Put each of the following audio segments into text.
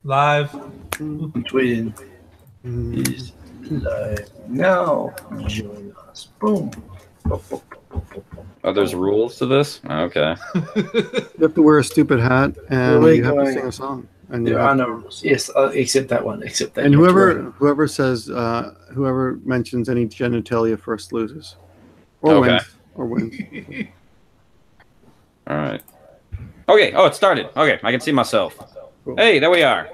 Live. Tweeting is live now. Join us. Boom. Oh, there's rules to this? Okay. You have to wear a stupid hat and you have to sing a song. And there are no rules. Yes, except that one. Except that. And whoever says whoever mentions any genitalia first loses, or wins. All right. Okay. Oh, it started. Okay, I can see myself. Cool. Hey, there we are.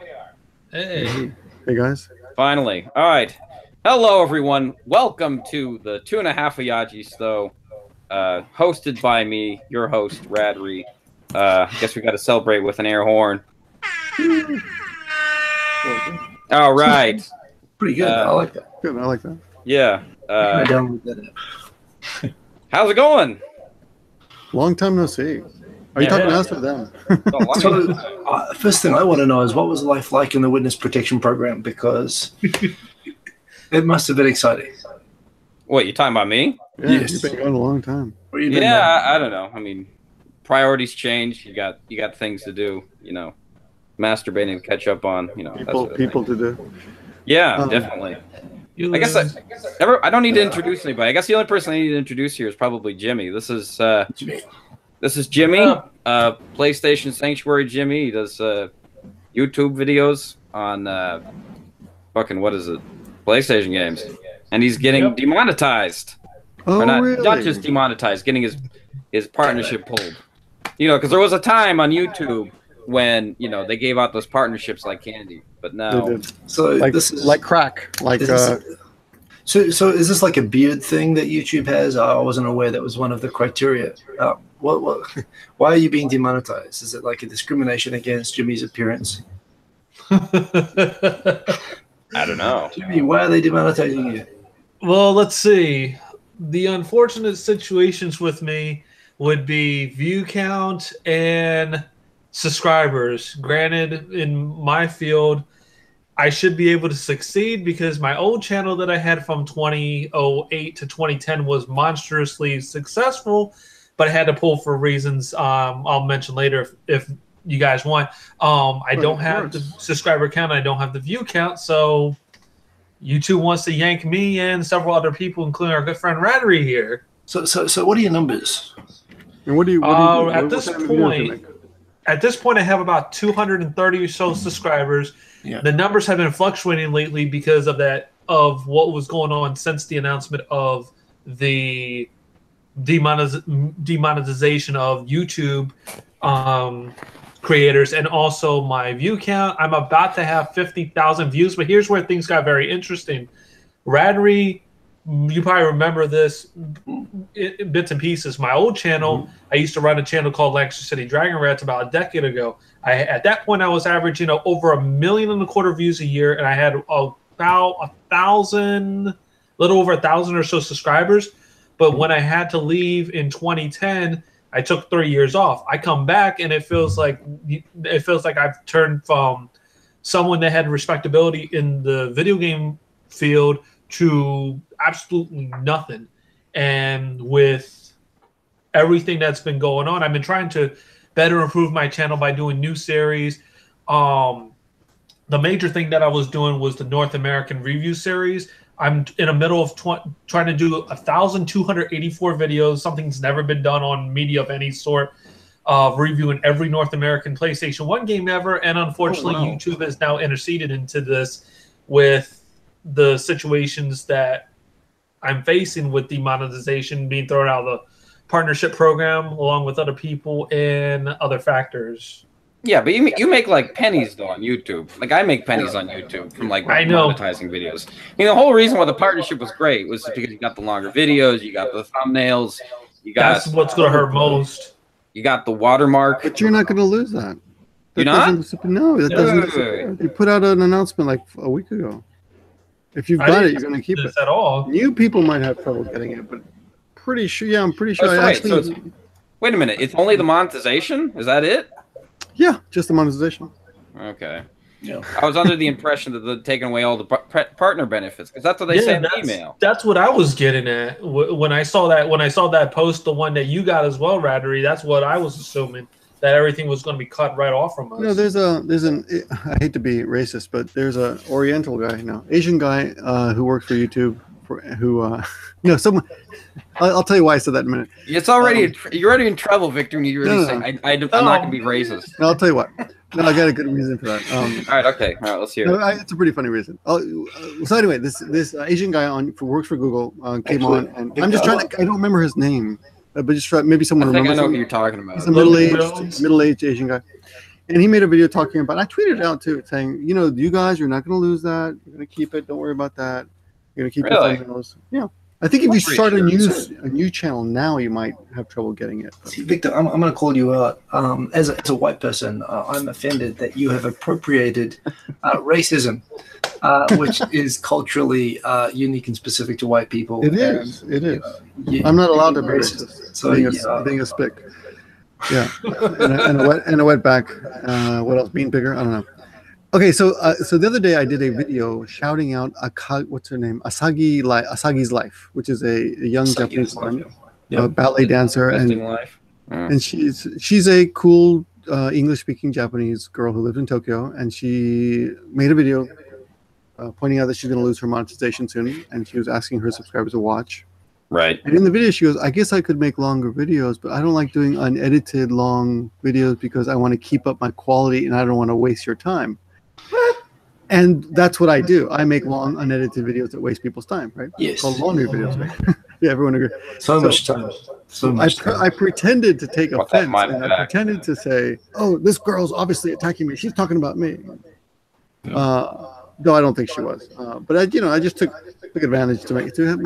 Hey. Hey guys. Finally. All right. Hello, everyone. Welcome to the 2.5 Oyajis, though. Hosted by me, your host, Radrey. Guess we got to celebrate with an air horn. All right. Pretty good. I like that. Good. I like that. Yeah. I downloaded that app. How's it going? Long time no see. Are you talking to us or them? So, first thing I want to know is what was life like in the witness protection program? Because it must have been exciting. What, you talking about me? Yeah, yes. You've been going a long time. Yeah, I don't know. I mean, priorities change. You got things to do. You know, masturbating to catch up on. You know, people to do. Yeah, definitely. I guess I don't need to introduce anybody. I guess the only person I need to introduce here is probably Jimmy. This is Jimmy, PlayStation Sanctuary Jimmy. He does YouTube videos on fucking what is it? PlayStation games, and he's getting demonetized. Oh, or not, really? Not just demonetized, getting his partnership pulled. You know, because there was a time on YouTube when they gave out those partnerships like candy, but now so like, this is like crack. Like so is this like a beard thing that YouTube has? I wasn't aware that was one of the criteria. What? Why are you being demonetized? Is it like a discrimination against Jimmy's appearance? I don't know. Jimmy, why are they demonetizing you? Well, let's see. The unfortunate situations with me would be view count and subscribers. Granted, in my field, I should be able to succeed because my old channel that I had from 2008 to 2010 was monstrously successful, but I had to pull for reasons I'll mention later if you guys want. I don't have the subscriber count. I don't have the view count. So YouTube wants to yank me and several other people, including our good friend Radrey here. So what are your numbers? And what do you at this point, I have about 230 or so subscribers. Yeah. The numbers have been fluctuating lately because of what was going on since the announcement of the demonetization of YouTube creators, and also my view count. I'm about to have 50,000 views, but here's where things got very interesting. Radrey, you probably remember this in bits and pieces. My old channel, I used to run a channel called Lancaster City Dragon Rats about a decade ago. At that point, I was averaging over 1.25 million views a year, and I had about 1,000, little over 1,000 or so subscribers. But when I had to leave in 2010, I took 3 years off. I come back, and it feels like I've turned from someone that had respectability in the video game field to absolutely nothing. And with everything that's been going on, I've been trying to better improve my channel by doing new series. The major thing that I was doing was the North American review series. I'm in the middle of trying to do 1,284 videos. Something's never been done on media of any sort, of reviewing every North American PlayStation 1 game ever. And unfortunately, YouTube has now interceded into this with the situations that I'm facing with demonetization, being thrown out of the partnership program along with other people and other factors. Yeah, but you make like pennies though on YouTube. Like I make pennies on YouTube from like monetizing videos. I mean, the whole reason why the partnership was great was because you got the longer videos, you got the thumbnails, you got that's what's going to hurt most. You got the watermark. But you're not going to lose that. You're not? No, that doesn't. You put out an announcement like a week ago. If you've got it, you're going to keep it. At all. New people might have trouble getting it, but pretty sure. Yeah, I'm pretty sure. Wait a minute. It's only the monetization? Is that it? Yeah, just the monetization. Okay. Yeah. I was under the impression that they're taking away all the partner benefits because that's what they say in the email. That's what I was getting at when I saw that. When I saw that post, the one that you got as well, Radrey. That's what I was assuming. that everything was going to be cut right off from us. You know, there's an I hate to be racist, but there's a Oriental guy, Asian guy who works for YouTube, I'll tell you why I said that in a minute. It's already you're already in trouble, Victor. And you really say I'm not going to be racist. No, I'll tell you what. No, I got a good reason for that. All right, okay, all right, let's hear it. It's a pretty funny reason. So anyway, this Asian guy works for Google came on, and I'm just trying to. I don't remember his name, but just maybe someone remembers. I know who you're talking about. He's a middle-aged Asian guy, and he made a video talking about. I tweeted it out too, saying, you guys, you're not going to lose that. You're going to keep it. Don't worry about that. You're going to keep your thumbnails. Yeah. I think if you start a new channel now, you might have trouble getting it. See, Victor, I'm going to call you out. As a white person, I'm offended that you have appropriated racism, which is culturally unique and specific to white people. It is. I'm not allowed to be racist. So being a spick. Yeah, and a wetback. What else? Being bigger? I don't know. Okay, so the other day I did a video shouting out what's her name, Asagi's life, which is a young Japanese woman, ballet dancer, and she's a cool English-speaking Japanese girl who lives in Tokyo, and she made a video pointing out that she's going to lose her monetization soon, and she was asking her subscribers to watch. Right. And in the video, she goes, "I guess I could make longer videos, but I don't like doing unedited long videos because I want to keep up my quality and I don't want to waste your time." And that's what I do. I make long, unedited videos that waste people's time, right? Yes. Called laundry videos. Right? Yeah, everyone agrees. So much time. I pretended to take offense, and I pretended to say, "Oh, this girl's obviously attacking me. She's talking about me." Though I don't think she was. But I just took advantage to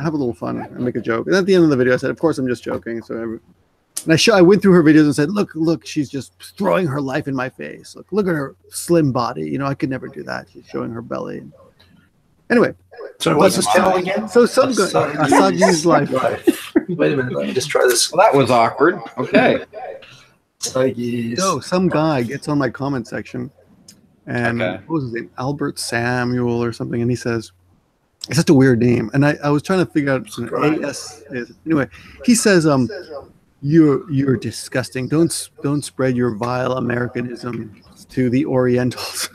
have a little fun and make a joke. And at the end of the video, I said, "Of course, I'm just joking." So. I went through her videos and said, look, she's just throwing her life in my face. Look at her slim body. I could never do that. She's showing her belly. Anyway. So what's this channel again? So some guy, Asagi's life. Wait a minute. Let me just try this. Well, that was awkward. Okay. So some guy gets on my comment section and what was his name? Albert Samuel or something. And he says, it's such a weird name. And I was trying to figure out what an AS is. Anyway, he says, You're disgusting. Don't spread your vile Americanism to the Orientals.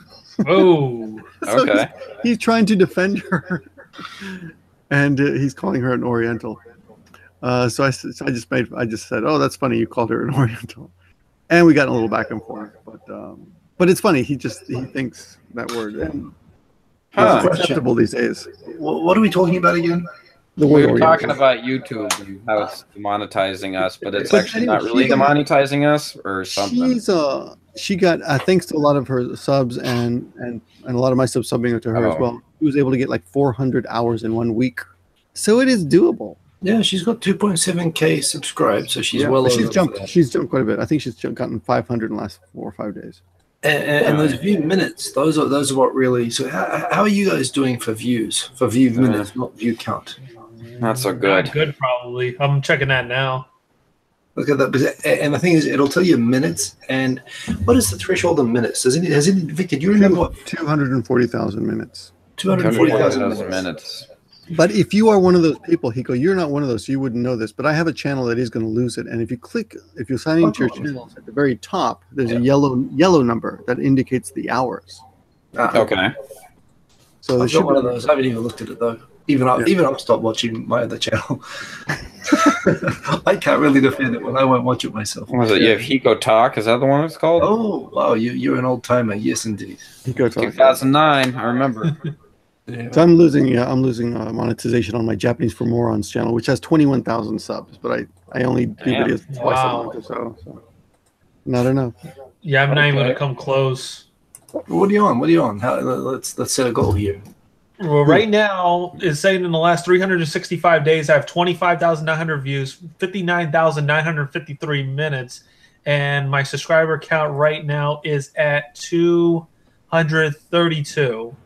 Oh, So he's trying to defend her, and he's calling her an Oriental. So I just said, "Oh, that's funny. You called her an Oriental," and we got a little back and forth. But it's funny. He thinks that word, and it's acceptable these days. What are we talking about again? We were talking about YouTube and how it's demonetizing us, but it's actually not really demonetizing us or something. She got thanks to a lot of her subs and a lot of my subs subbing to her as well. She was able to get like 400 hours in 1 week, so it is doable. Yeah, she's got 2.7K subscribed, so she's well over. She's jumped quite a bit. I think she's gotten 500 in the last 4 or 5 days. And those view minutes, those are what really. So how are you guys doing for views? For view minutes, not view count. Not so good. Not good, probably. I'm checking that now. Look at that. And the thing is, it'll tell you minutes. And what is the threshold of minutes? Victor, do you remember what? 240,000 minutes. 240,000 minutes. But if you are one of those people, Hiko, you're not one of those, so you wouldn't know this. But I have a channel that is going to lose it. And if you sign into your channel, at the very top, there's a yellow number that indicates the hours. Okay. So I've got one of those. I haven't even looked at it though. Even I've stopped watching my other channel. I can't really defend it when I won't watch it myself. What was it? You have Hiko Talk? Is that the one it's called? Oh, wow. You're an old timer. Yes, indeed. Hiko Talk. 2009. I remember. Yeah. So I'm losing monetization on my Japanese for Morons channel, which has 21,000 subs, but I only do videos twice a month or so. Not enough. Yeah, I'm not even going to come close. What are you on? Let's set a goal here. Well, right now, it's saying in the last 365 days, I have 25,900 views, 59,953 minutes, and my subscriber count right now is at 232.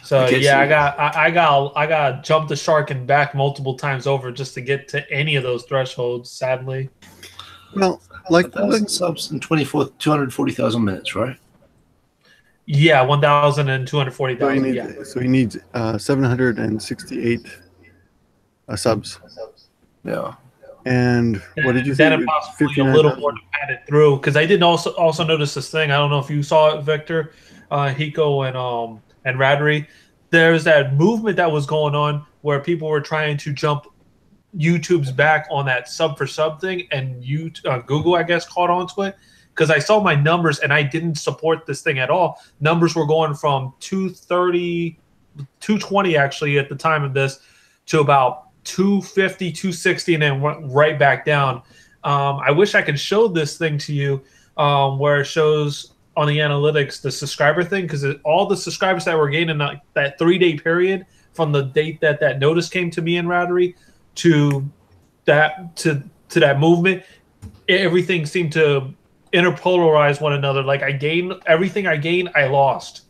So I got jump the shark and back multiple times over just to get to any of those thresholds. Sadly, well, like 1,000 subs and 240,000 minutes, right? Yeah, 1,240,000. So he needs 768 subs. Yeah. And what did you say? Then it possibly a little more to pad it through, because I did also notice this thing. I don't know if you saw it, Victor, Hiko, and Radrey. There's that movement that was going on where people were trying to jump YouTube's back on that sub for sub thing, and Google, I guess, caught onto it, because I saw my numbers and I didn't support this thing at all. Numbers were going from 230, 220 actually at the time of this to about 250, 260, and then went right back down. I wish I could show this thing to you, where it shows on the analytics the subscriber thing, because all the subscribers that were gaining that 3-day period from the date that notice came to me in Radrey to that movement, everything seemed to interpolarize one another. Like everything I gained, I lost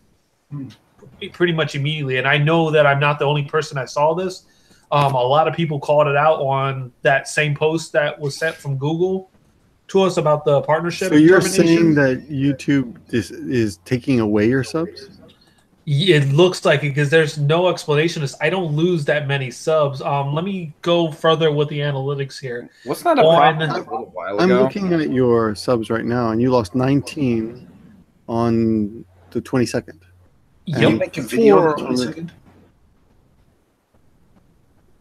pretty much immediately. And I know that I'm not the only person that saw this. A lot of people called it out on that same post that was sent from Google to us about the partnership. So you're saying that YouTube is taking away your subs? It looks like it, because there's no explanation. I don't lose that many subs. Let me go further with the analytics here. What's not a problem? A little while ago. I'm looking at your subs right now, and you lost 19 on the 22nd. You make a video on the 22nd?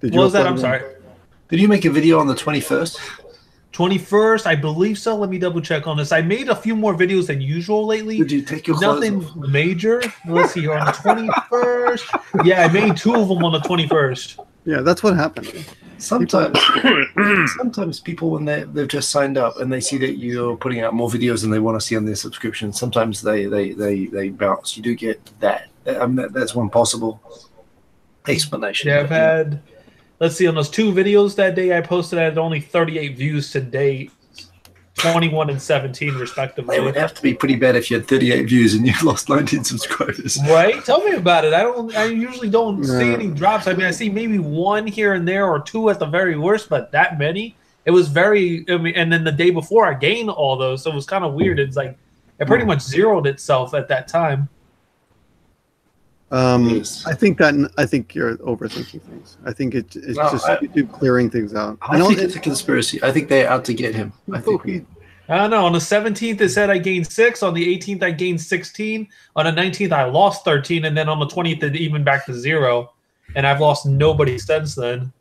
What was that? I'm sorry. Did you make a video on the 21st? 21st, I believe so. Let me double check on this. I made a few more videos than usual lately. Did you take your clothes Nothing off? major. Let's see here on the 21st. Yeah, I made 2 of them on the 21st. Yeah, that's what happened. Sometimes people, when they've just signed up and they see that you're putting out more videos than they want to see on their subscription, sometimes they bounce. You do get that. I mean, that's one possible explanation. Yeah, I've had. Let's see, on those 2 videos that day I posted, I had only 38 views to date, 21 and 17 respectively. It would have to be pretty bad if you had 38 views and you lost 19 subscribers. Right? Tell me about it. I usually don't see any drops. I mean, I see maybe 1 here and there, or 2 at the very worst, but that many? It was very, and then the day before I gained all those, so it was kind of weird. It's like, it pretty much zeroed itself at that time. Yes. I think you're overthinking things. I think it's just YouTube clearing things out. I think it's a conspiracy. I think they're out to get him. I don't know. On the 17th, it said I gained 6. On the 18th, I gained 16. On the 19th, I lost 13. And then on the 20th, it even back to 0. And I've lost nobody since then.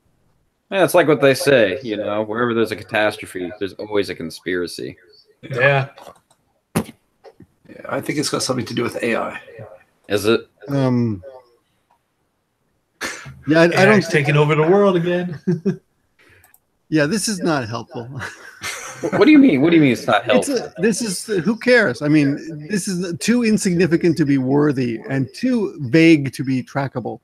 Yeah, it's like what they say, wherever there's a catastrophe, there's always a conspiracy. Yeah. I think it's got something to do with AI. Is it? Yeah, I don't. Taking over the world again. Yeah, this is not helpful. What do you mean? What do you mean it's not helpful? This is who cares? I mean, this is too insignificant to be worthy and too vague to be trackable.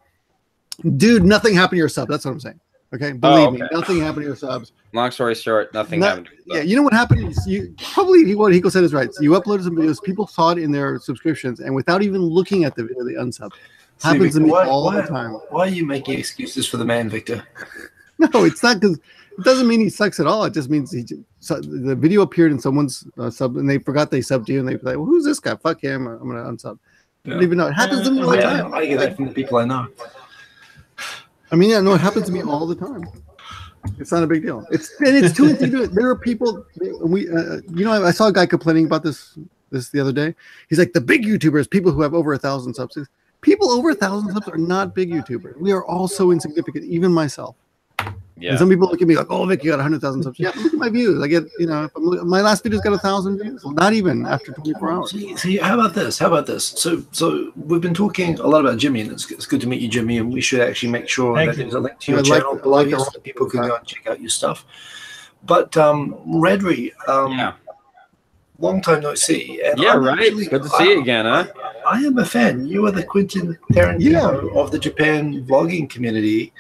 Dude, nothing happened to your sub. That's what I'm saying. Okay, believe me, nothing happened to your subs. Long story short, nothing happened to your subs. Yeah, you know what happened? You probably what Hiko said is right. So you uploaded some videos, people saw it in their subscriptions, and without even looking at the video, they unsubbed. Happens to me all the time. Why are you making excuses for the man, Victor? No, it's not, because it doesn't mean he sucks at all. It just means the video appeared in someone's sub, and they forgot they subbed you, and they were like, "Well, who's this guy? Fuck him! I'm gonna unsub." I don't even know. It happens to me all the time. I get that from the people I know. I mean, yeah, no, it happens to me all the time. It's not a big deal. It's too insignificant. There are people. I saw a guy complaining about this the other day. He's like, the big YouTubers, people who have over 1,000 subs. People over 1,000 subs are not big YouTubers. We are all so insignificant, even myself. Yeah. And some people look at me like, "Oh, Vic, you got 100,000 subs." Yeah, look at my views. I get, my last video's got 1,000 views. Well, not even after 24 hours. See, how about this? So we've been talking a lot about Jimmy, and it's good to meet you, Jimmy. And we should actually make sure that there's a link to your channel below you so that people can go and check out your stuff. But Radrey, long time no see. And right. Good to see you again, huh? I am a fan. You are the Quentin Tarantino of the Japan vlogging community.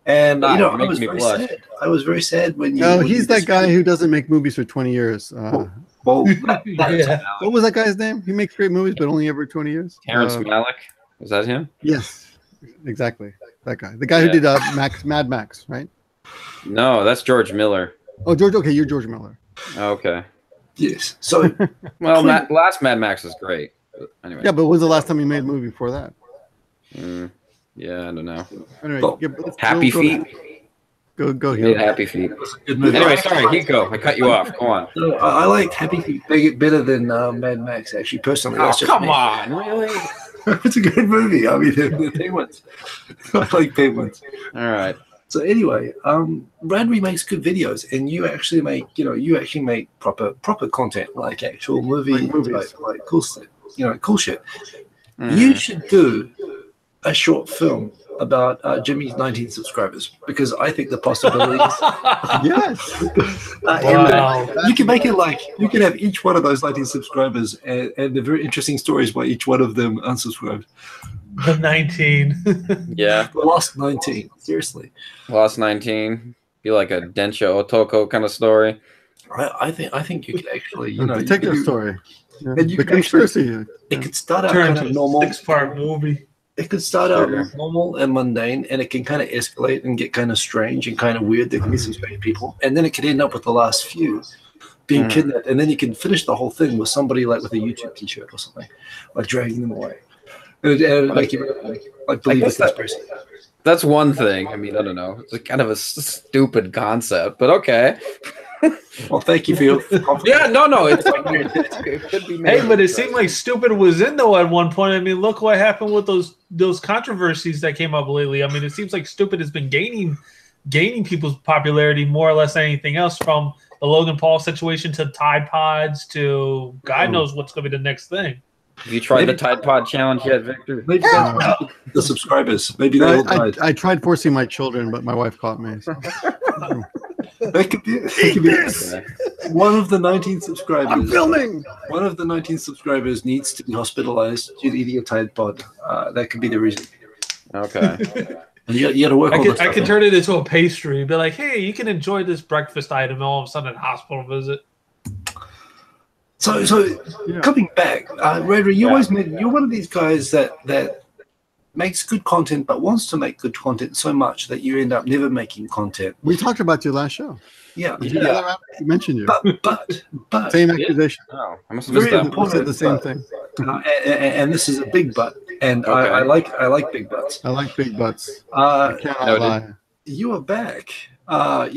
And I was very sad. I was very sad when you. No, he's that guy who doesn't make movies for 20 years. What was that guy's name? He makes great movies, but only every 20 years. Terrence Malick, was that him? Yes, exactly. That guy, the guy who did Mad Max, right? No, that's George Miller. Oh, George. Okay, you're George Miller. Okay. Yes. So, well, last Mad Max was great. But anyway. Yeah, but when was the last time you made a movie before that? Yeah, I don't know. Anyway, Happy Feet. Go He here. made Happy Feet. Anyway, sorry, Hiko, I cut you off. Go on. No, I like Happy Feet better than Mad Max, actually, personally. Oh, That's just come me. on, really? It's a good movie. I mean, the penguins. I like penguins. All right. So anyway, Radrey makes good videos, and you actually make proper content, like actual movies, like cool stuff, cool shit. You should do a short film about Jimmy's 19 subscribers, because I think the possibilities. Yes. Wow. You can make it like you can have each one of those 19 subscribers, and the very interesting stories why each one of them unsubscribed. The 19. Yeah. The last 19, seriously. Lost 19. Be like a Densha Otoko kind of story. I think you could actually, detective story. Yeah. And you The could actually, conspiracy. it could start out Turn kind to of a normal. 6-part movie. It could start out normal and mundane, and it can kind of escalate and get kind of strange and kind of weird. There can be some strange people, and then it could end up with the last few being kidnapped, and then you can finish the whole thing with somebody like with a YouTube T-shirt or something, like dragging them away, and like believe the conspiracy. That's one thing. I mean, I don't know. It's kind of a stupid concept, but okay. Well, thank you for your Yeah, no. It could be made. Hey, but it seemed like stupid was in though at one point. I mean, look what happened with those controversies that came up lately. I mean, it seems like stupid has been gaining people's popularity more or less than anything else, from the Logan Paul situation to Tide Pods to God knows what's going to be the next thing. Have you tried the Tide Pod challenge yet, Victor? Maybe the subscribers. Maybe they all died. I tried forcing my children, but my wife caught me. So. That could be one of the 19 subscribers. I'm filming. One of the 19 subscribers needs to be hospitalized due to eating a Tide Pod. That could be the reason. Okay. And you got to work all this I stuff can out. turn it into a pastry. Be like, hey, you can enjoy this breakfast item, and all of a sudden, a hospital visit. So coming back, Radrey, you're one of these guys that makes good content, but wants to make good content so much that you end up never making content. We talked about your last show. Yeah. We mentioned you. But Same accusation. Oh, I must have missed very that. We said important. the same thing. And this is a big but, and Okay. I like big butts. I like big butts. I cannot Noted. lie. You are back. I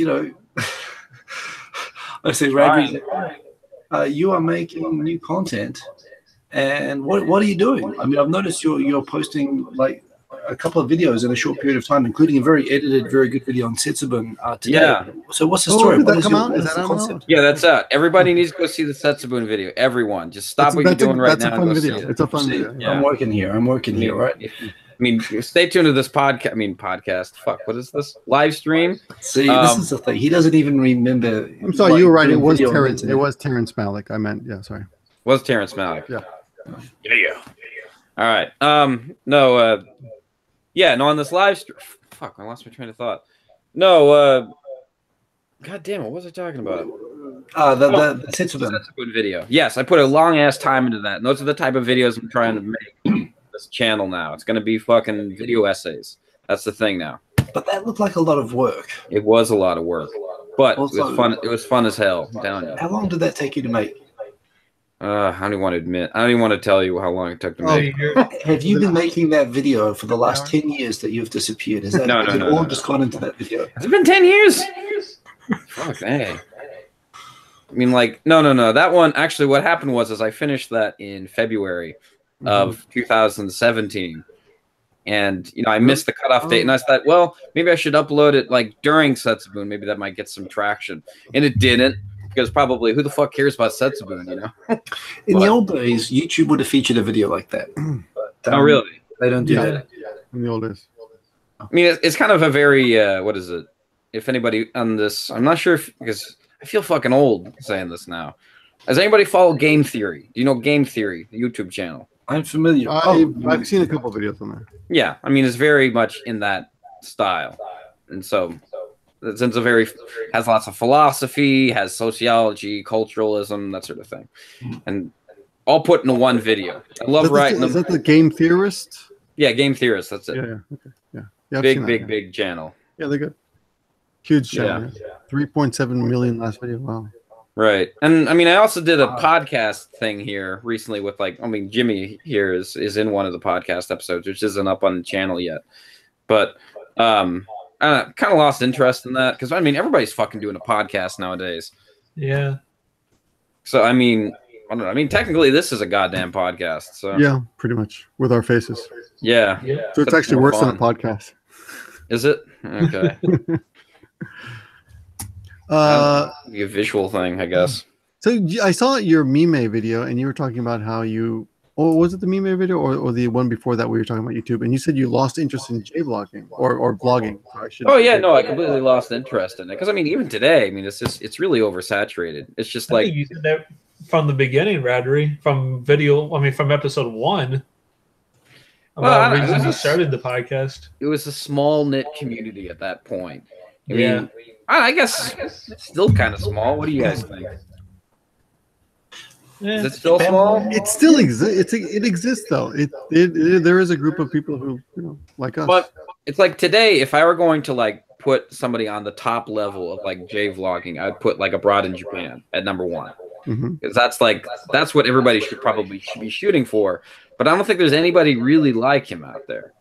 say, Radrey, you are making new content, and what are you doing? I mean, I've noticed you're posting like a couple of videos in a short period of time, including a very edited, very good video on Setsubun today. Yeah. So what's the story? Did What that is come out? what Is is that the out now? concept? Yeah, that's out. Everybody needs to go see the Setsubun video. Everyone, just stop what you're doing right That's now a fun and go video. see it. It's a fun See, video. Yeah. I'm working here, right? I mean, stay tuned to this podcast. Fuck, what is this? Live stream? See, this is the thing. He doesn't even remember. I'm sorry, you were right. It doing was video on the Terrence. It internet. was Terrence Malick. I meant, yeah, sorry. Was Terrence Malick? Yeah. Yeah. All right. No, on this live stream. Fuck, I lost my train of thought. No, God damn it, what was I talking about? The Setsubun. Setsubun video. Yes, I put a long ass time into that. And those are the type of videos I'm trying to make this channel now. It's going to be fucking video essays. That's the thing now. But that looked like a lot of work. It was a lot of work, but Also- it was fun. It was fun as hell. I'm telling you. How long did that take you to make? I don't even want to admit. I don't even want to tell you how long it took to make. Have you been making that video for the last 10 years that you've disappeared? Has that has it all just gone into that video? Has it been 10 years? Fuck, hey. I mean, like, no. That one, actually, what happened was I finished that in February of 2017. And, I missed the cutoff date. And I thought, well, maybe I should upload it, like, during Setsubun. Maybe that might get some traction. And it didn't. Because probably, who the fuck cares about Setsubun, In the old days, YouTube would have featured a video like that. But, Oh, really? They don't do that. In the old days. I mean, it's kind of a very, what is it? If anybody on this, I'm not sure because I feel fucking old saying this now. Does anybody follow Game Theory? Do you know Game Theory, the YouTube channel? I'm familiar. I've seen a couple videos on there. Yeah, I mean, it's very much in that style. And so, since has lots of philosophy, has sociology, culturalism, that sort of thing. And all put into one video. I love writing Is them. that the Game Theorist? Yeah, Game Theorist, that's it. Yeah. Okay. Yeah. I've seen that, Big channel. Yeah, they're good. Huge channel. Yeah. 3.7 million last video. Wow. Right. And I mean, I also did a podcast thing here recently with Jimmy here is in one of the podcast episodes, which isn't up on the channel yet. But I kind of lost interest in that because I mean everybody's fucking doing a podcast nowadays. Yeah. So I mean, I don't know. I mean, technically, this is a goddamn podcast. So Yeah, pretty much with our faces. Yeah. So it's actually worse than a podcast. Is it? Okay. Be a visual thing, I guess. So I saw your meme video, and you were talking about how you. Oh, was it the meme video or the one before that where you were talking about YouTube? And you said you lost interest in vlogging or vlogging. Oh yeah, no, I completely lost interest in it because I mean, even today, I mean, it's really oversaturated. It's just like you said that from the beginning, Radrey, from video. I mean, from episode 1. About reasons you started the podcast. It was a small knit community at that point. I mean, I guess it's still kind of small. What do you guys think? Is it still small? It still exists. It exists though. There is a group of people who like us. But it's like today, if I were going to like put somebody on the top level of like J-vlogging, I'd put like Abroad in Japan at number 1 because that's what everybody should be shooting for. But I don't think there's anybody really like him out there.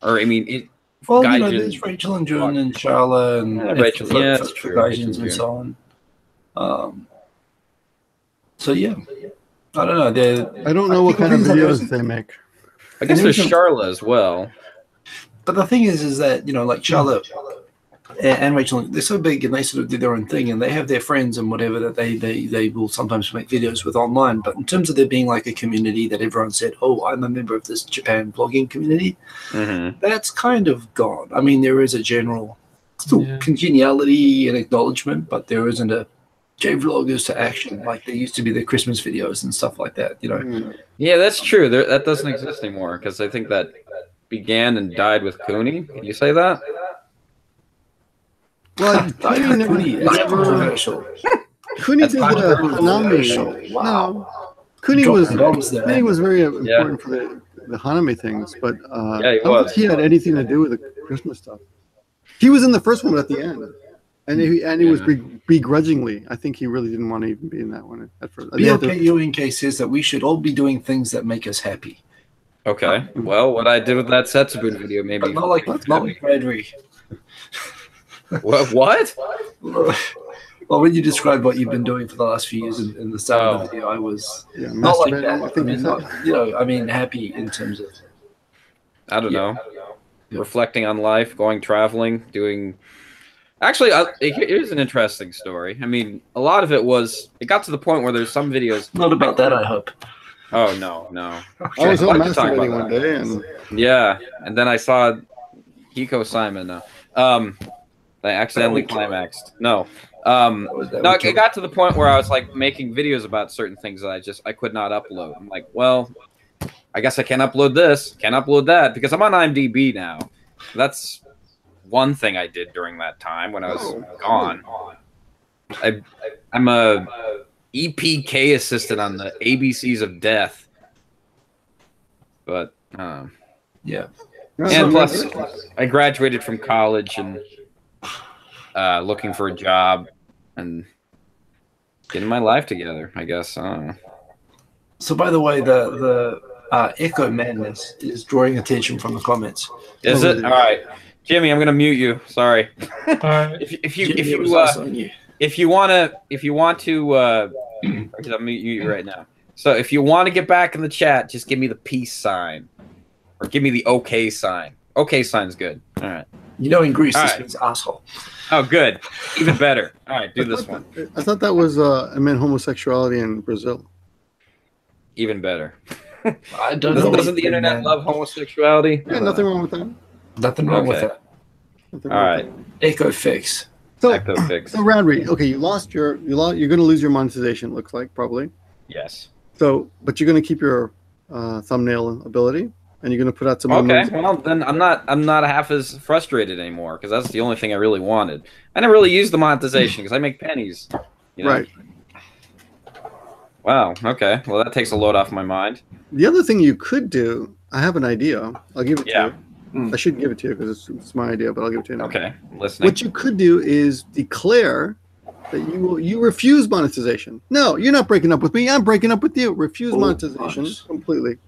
Or I mean, there's Rachel and June and Charlotte and Rachel, that's true. And so on. So yeah, I don't know. I don't know what kind of videos they make. I guess there's Charla as well. But the thing is that like Charlotte and Rachel, they're so big and they sort of do their own thing, and they have their friends and whatever that they will sometimes make videos with online. But in terms of there being like a community that everyone said, "Oh, I'm a member of this Japan vlogging community," that's kind of gone. I mean, there is a general congeniality and acknowledgement, but there isn't a J-vloggers to action like there used to be the Christmas videos and stuff like that, Yeah, that's true. That doesn't exist anymore because I think that began and died with Cooney. Can you say that? Well, Cooney did the Hanami. No, Cooney was very important for the Hanami things, but I don't think he had anything to do with the Christmas stuff. He was in the first one at the end. And he was begrudgingly. I think he really didn't want to even be in that one at first. BLKUNK says that we should all be doing things that make us happy. Okay. Well, what I did with that Setsubun video, maybe. But not like Radrey. What? Well, when you described what you've been doing for the last few years in the start of the video, I was not like that. I mean, happy in terms of. I don't know. Reflecting on life, going traveling, doing. Actually, here's an interesting story. I mean, a lot of it got to the point where there's some videos. Not about that, I hope. Oh, no. Okay. I was on masturbating one day. And then I saw Hiko Simon. I accidentally climaxed. No. It got to the point where I was like making videos about certain things that I could not upload. I'm like, well, I guess I can't upload this, can't upload that, because I'm on IMDb now. That's one thing I did during that time when I was gone. I'm a EPK assistant on the ABCs of Death. But yeah. And plus I graduated from college and looking for a job and getting my life together, I guess. I don't know. So by the way, the Echo Madness is drawing attention from the comments. Is it? All right. Jimmy, I'm gonna mute you. Sorry. If you want to, I'll mute you right now. So if you want to get back in the chat, just give me the peace sign, or give me the OK sign. OK sign's good. All right. In Greece, this means asshole. Oh, good. Even better. All right, do this one. I thought that was I meant homosexuality in Brazil. Even better. I don't know. Doesn't the internet love homosexuality? Yeah, nothing wrong with that. Nothing wrong with that. All right. Echo fix. So Radrey, okay, you're going to lose your monetization. It looks like probably. Yes. So, but you're going to keep your thumbnail ability, and you're going to put out some. Okay. Well, then I'm not half as frustrated anymore because that's the only thing I really wanted. I never really used the monetization because I make pennies. Right. Wow. Okay. Well, that takes a load off my mind. The other thing you could do, I have an idea. I'll give it to you. I shouldn't give it to you because it's my idea, but I'll give it to you now. Okay, listening. What you could do is declare that you refuse monetization. No, you're not breaking up with me. I'm breaking up with you. Refuse monetization completely.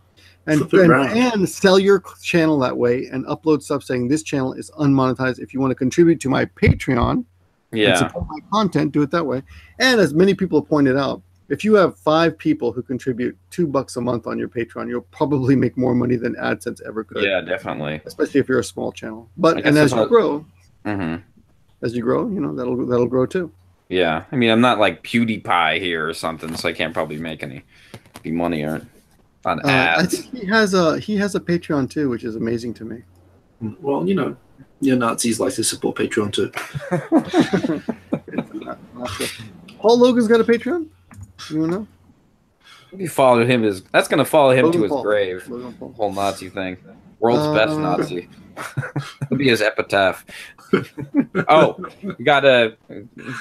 and sell your channel that way and upload stuff saying this channel is unmonetized. If you want to contribute to my Patreon and support my content, do it that way. And as many people have pointed out, if you have 5 people who contribute $2 a month on your Patreon, you'll probably make more money than AdSense ever could. Yeah, definitely. Especially if you're a small channel. But as you grow, that'll grow too. Yeah, I mean, I'm not like PewDiePie here or something, so I can't probably make any money on ads. I think he has a Patreon too, which is amazing to me. Well, your Nazis like to support Patreon too. Paul Logan's got a Patreon. You know? If you follow him, that's going to follow him to his grave. Whole Nazi thing. World's best Nazi. That'll be his epitaph. Oh, you got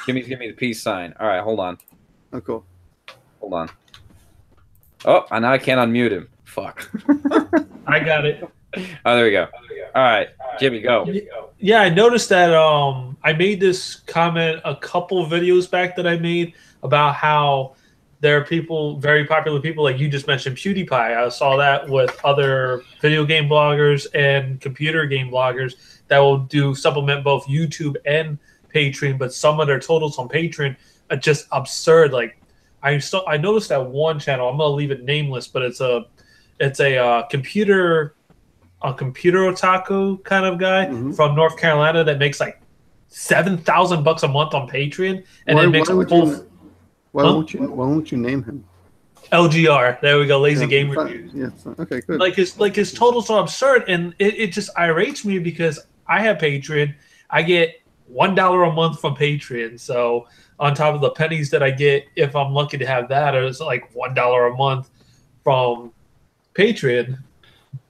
Jimmy's giving me the peace sign. All right, hold on. Oh, cool. Hold on. Oh, and now I can't unmute him. Fuck. I got it. Oh, there we go. All right, Jimmy, go. Yeah, I noticed that I made this comment a couple videos back that I made about how there are people, very popular people, like you just mentioned, PewDiePie. I saw that with other video game bloggers and computer game bloggers that will supplement both YouTube and Patreon, but some of their totals on Patreon are just absurd. Like I noticed that one channel, I'm gonna leave it nameless, but it's a computer otaku kind of guy from North Carolina that makes like $7,000 a month on Patreon, and it makes why won't you name him? LGR. There we go. Lazy Game Reviews. Yeah. Okay. Good. Like his totals are absurd, and it just irates me because I have Patreon. I get $1 a month from Patreon. So on top of the pennies that I get, if I'm lucky to have that, it's like $1 a month from Patreon.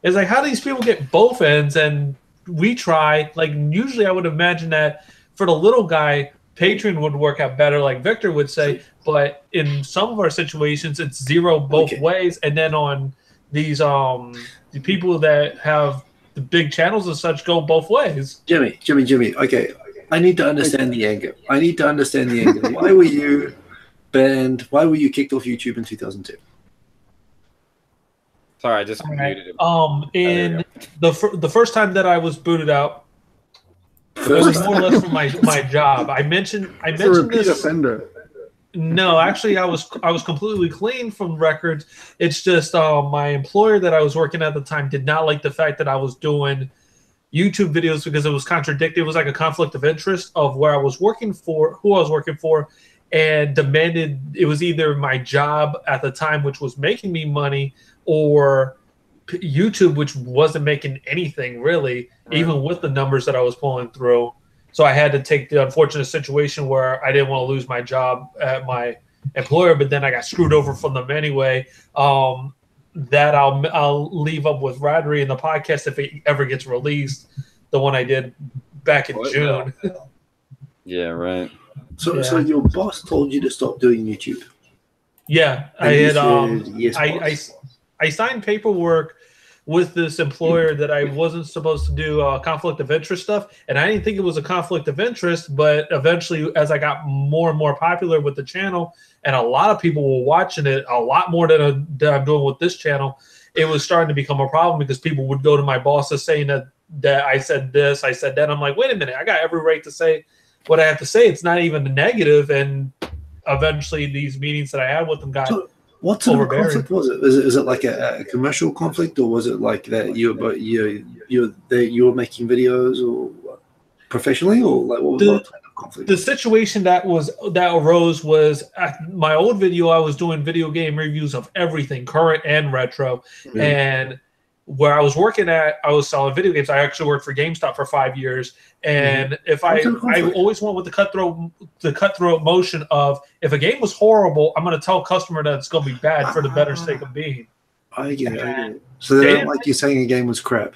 It's like, how do these people get both ends? And we try. Like usually, I would imagine that for the little guy, Patreon would work out better, like Victor would say, but in some of our situations, it's zero both ways. And then on these the people that have the big channels and such go both ways. Jimmy. Okay, I need to understand the anger. Why were you banned? Why were you kicked off YouTube in 2002? Sorry, I just muted him. In the first time that I was booted out, it was more or less for my job. I mentioned repeat this. Offender. No, actually, I was completely clean from records. It's just my employer that I was working at the time did not like the fact that I was doing YouTube videos because it was contradictory. It was like a conflict of interest of where I was working for, who I was working for, and demanded it was either my job at the time, which was making me money, or YouTube, which wasn't making anything really, even with the numbers that I was pulling through. So I had to take the unfortunate situation where I didn't want to lose my job at my employer, but then I got screwed over from them anyway. That I'll leave up with Radrey in the podcast if it ever gets released, the one I did back in June. Yeah, right. So your boss told you to stop doing YouTube? Yeah, and I signed paperwork with this employer that I wasn't supposed to do conflict of interest stuff, and I didn't think it was a conflict of interest, but eventually as I got more and more popular with the channel and a lot of people were watching it a lot more than I'm doing with this channel, it was starting to become a problem because people would go to my bosses saying that I said this, I said that. I'm like, wait a minute, I got every right to say what I have to say. It's not even a negative. And eventually these meetings that I had with them got what sort of conflict was it? Is it like a commercial conflict, or was it like that you were making videos or professionally, or like what type of conflict? The situation that arose was my old video. I was doing video game reviews of everything, current and retro, and where I was working at, I was selling video games. I actually worked for GameStop for 5 years, and if I always went with the cutthroat motion of if a game was horrible, I'm going to tell a customer that it's going to be bad for the better sake of being. I get it. So they don't like you saying a game was crap.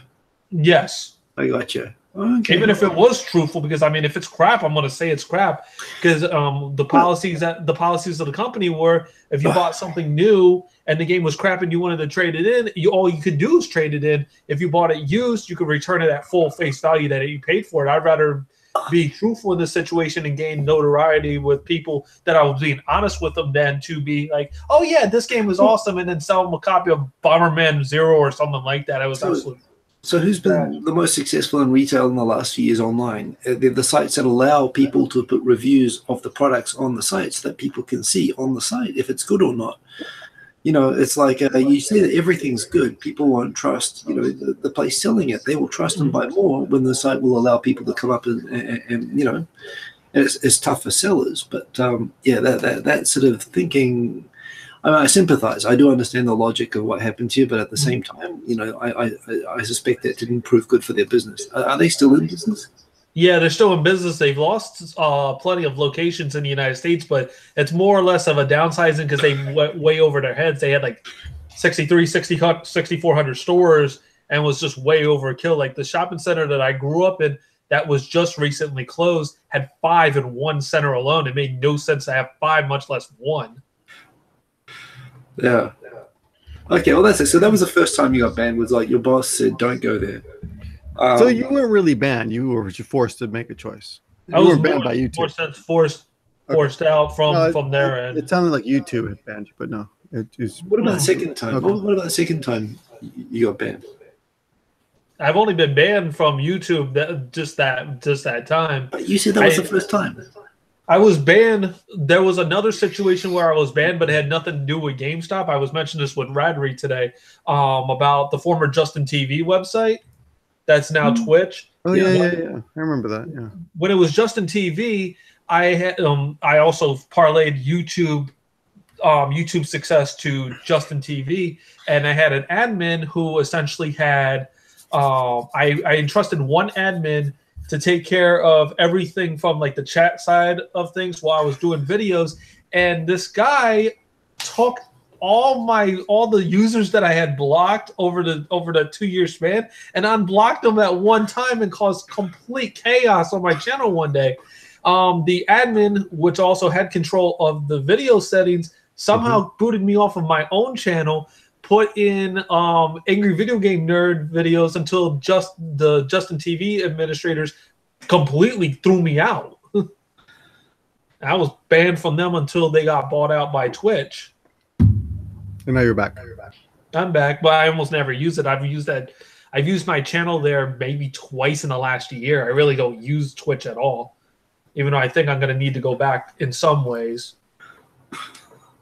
Yes, I gotcha. Okay. Even if it was truthful, because I mean, if it's crap, I'm going to say it's crap. Because the policies of the company were, if you bought something new and the game was crap and you wanted to trade it in, all you could do is trade it in. If you bought it used, you could return it at full face value that you paid for it. I'd rather be truthful in this situation and gain notoriety with people that I was being honest with them than to be like, oh yeah, this game was awesome, and then sell them a copy of Bomberman Zero or something like that. It was absolutely. So who's been the most successful in retail in the last few years online? They're the sites that allow people to put reviews of the products on the sites that people can see on the site if it's good or not. You know, it's like you say that everything's good. People won't trust, you know, the place selling it. They will trust and buy more when the site will allow people to come up and you know, it's tough for sellers. But yeah, that sort of thinking. I sympathize. I do understand the logic of what happened to you, but at the same time, you know, I suspect that didn't prove good for their business. Are they still in business? Yeah, they're still in business. They've lost plenty of locations in the United States, but it's more or less of a downsizing because they went way over their heads. They had like 6,400 stores and was just way overkill. Like the shopping center that I grew up in that was just recently closed had 5 in one center alone. It made no sense to have 5, much less 1. Yeah. Okay, well, that's it. So that was the first time you got banned, was like your boss said, don't go there. So you weren't really banned. You were forced to make a choice. I was banned by YouTube. More sense forced out from their end. It sounded like YouTube had banned you, but no. It was, what about the second time? Okay. What about the second time you got banned? I've only been banned from YouTube just that time. But you said that was the first time. I was banned. There was another situation where I was banned, but it had nothing to do with GameStop. I was mentioning this with Radrey today about the former Justin TV website that's now Twitch. Oh yeah. I remember that. Yeah. When it was Justin TV, I had I also parlayed YouTube success to Justin TV, and I had an admin who essentially had I entrusted one admin to take care of everything from like the chat side of things while I was doing videos. And this guy took all the users that I had blocked over the 2-year span and unblocked them at one time and caused complete chaos on my channel one day. The admin, which also had control of the video settings, somehow booted me off of my own channel, put in Angry Video Game Nerd videos until just the Justin TV administrators completely threw me out. I was banned from them until they got bought out by Twitch. And now you're back. I'm back, but I almost never use it. I've used my channel there maybe twice in the last year. I really don't use Twitch at all, even though I think I'm going to need to go back in some ways.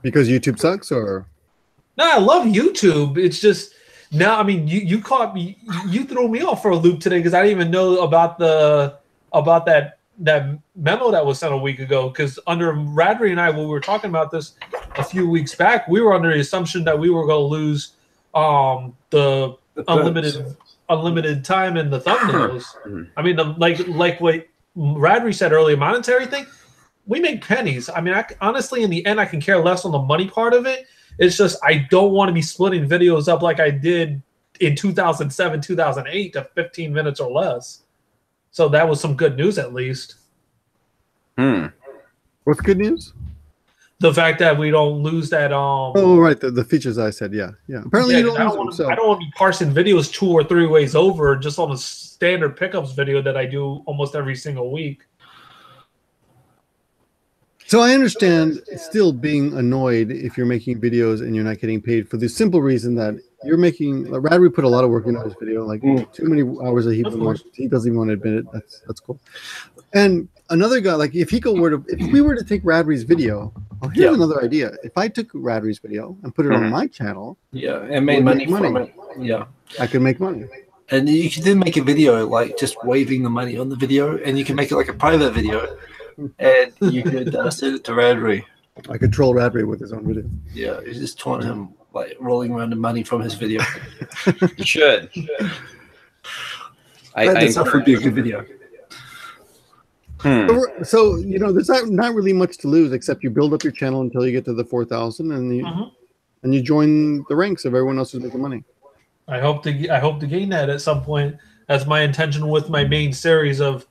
Because YouTube sucks, or? No, I love YouTube. It's just now. I mean, you caught me. You threw me off for a loop today because I didn't even know about that memo that was sent a week ago. Because under Radrey and I, when we were talking about this a few weeks back, we were under the assumption that we were going to lose the unlimited time in the thumbnails. I mean, like what Radrey said earlier, monetary thing. We make pennies. I mean, honestly, in the end, I can care less on the money part of it. It's just I don't want to be splitting videos up like I did in 2007, 2008 to 15 minutes or less. So that was some good news, at least. What's good news? The fact that we don't lose that. Oh, right, the features I said. Yeah. Apparently, you don't lose them. I don't want to be parsing videos 2 or 3 ways over just on a standard pickups video that I do almost every single week. So I understand still being annoyed if you're making videos and you're not getting paid for the simple reason that you're making. Radrey put a lot of work into this video, like too many hours that he doesn't even want to admit it. That's cool. And another guy, like if we were to take Radrey's video, here's another idea. If I took Radrey's video and put it on my channel, and made money from it, I could make money. And you can then make a video like just waving the money on the video, and you can make it like a private video. And you could send it to Radrey. I could troll Radrey with his own video. Yeah, you just taunt him like rolling around the money from his video. You should. That would be a good video. So there's not really much to lose except you build up your channel until you get to the 4,000, and you join the ranks of everyone else who's making money. I hope to gain that at some point. That's my intention with my main series of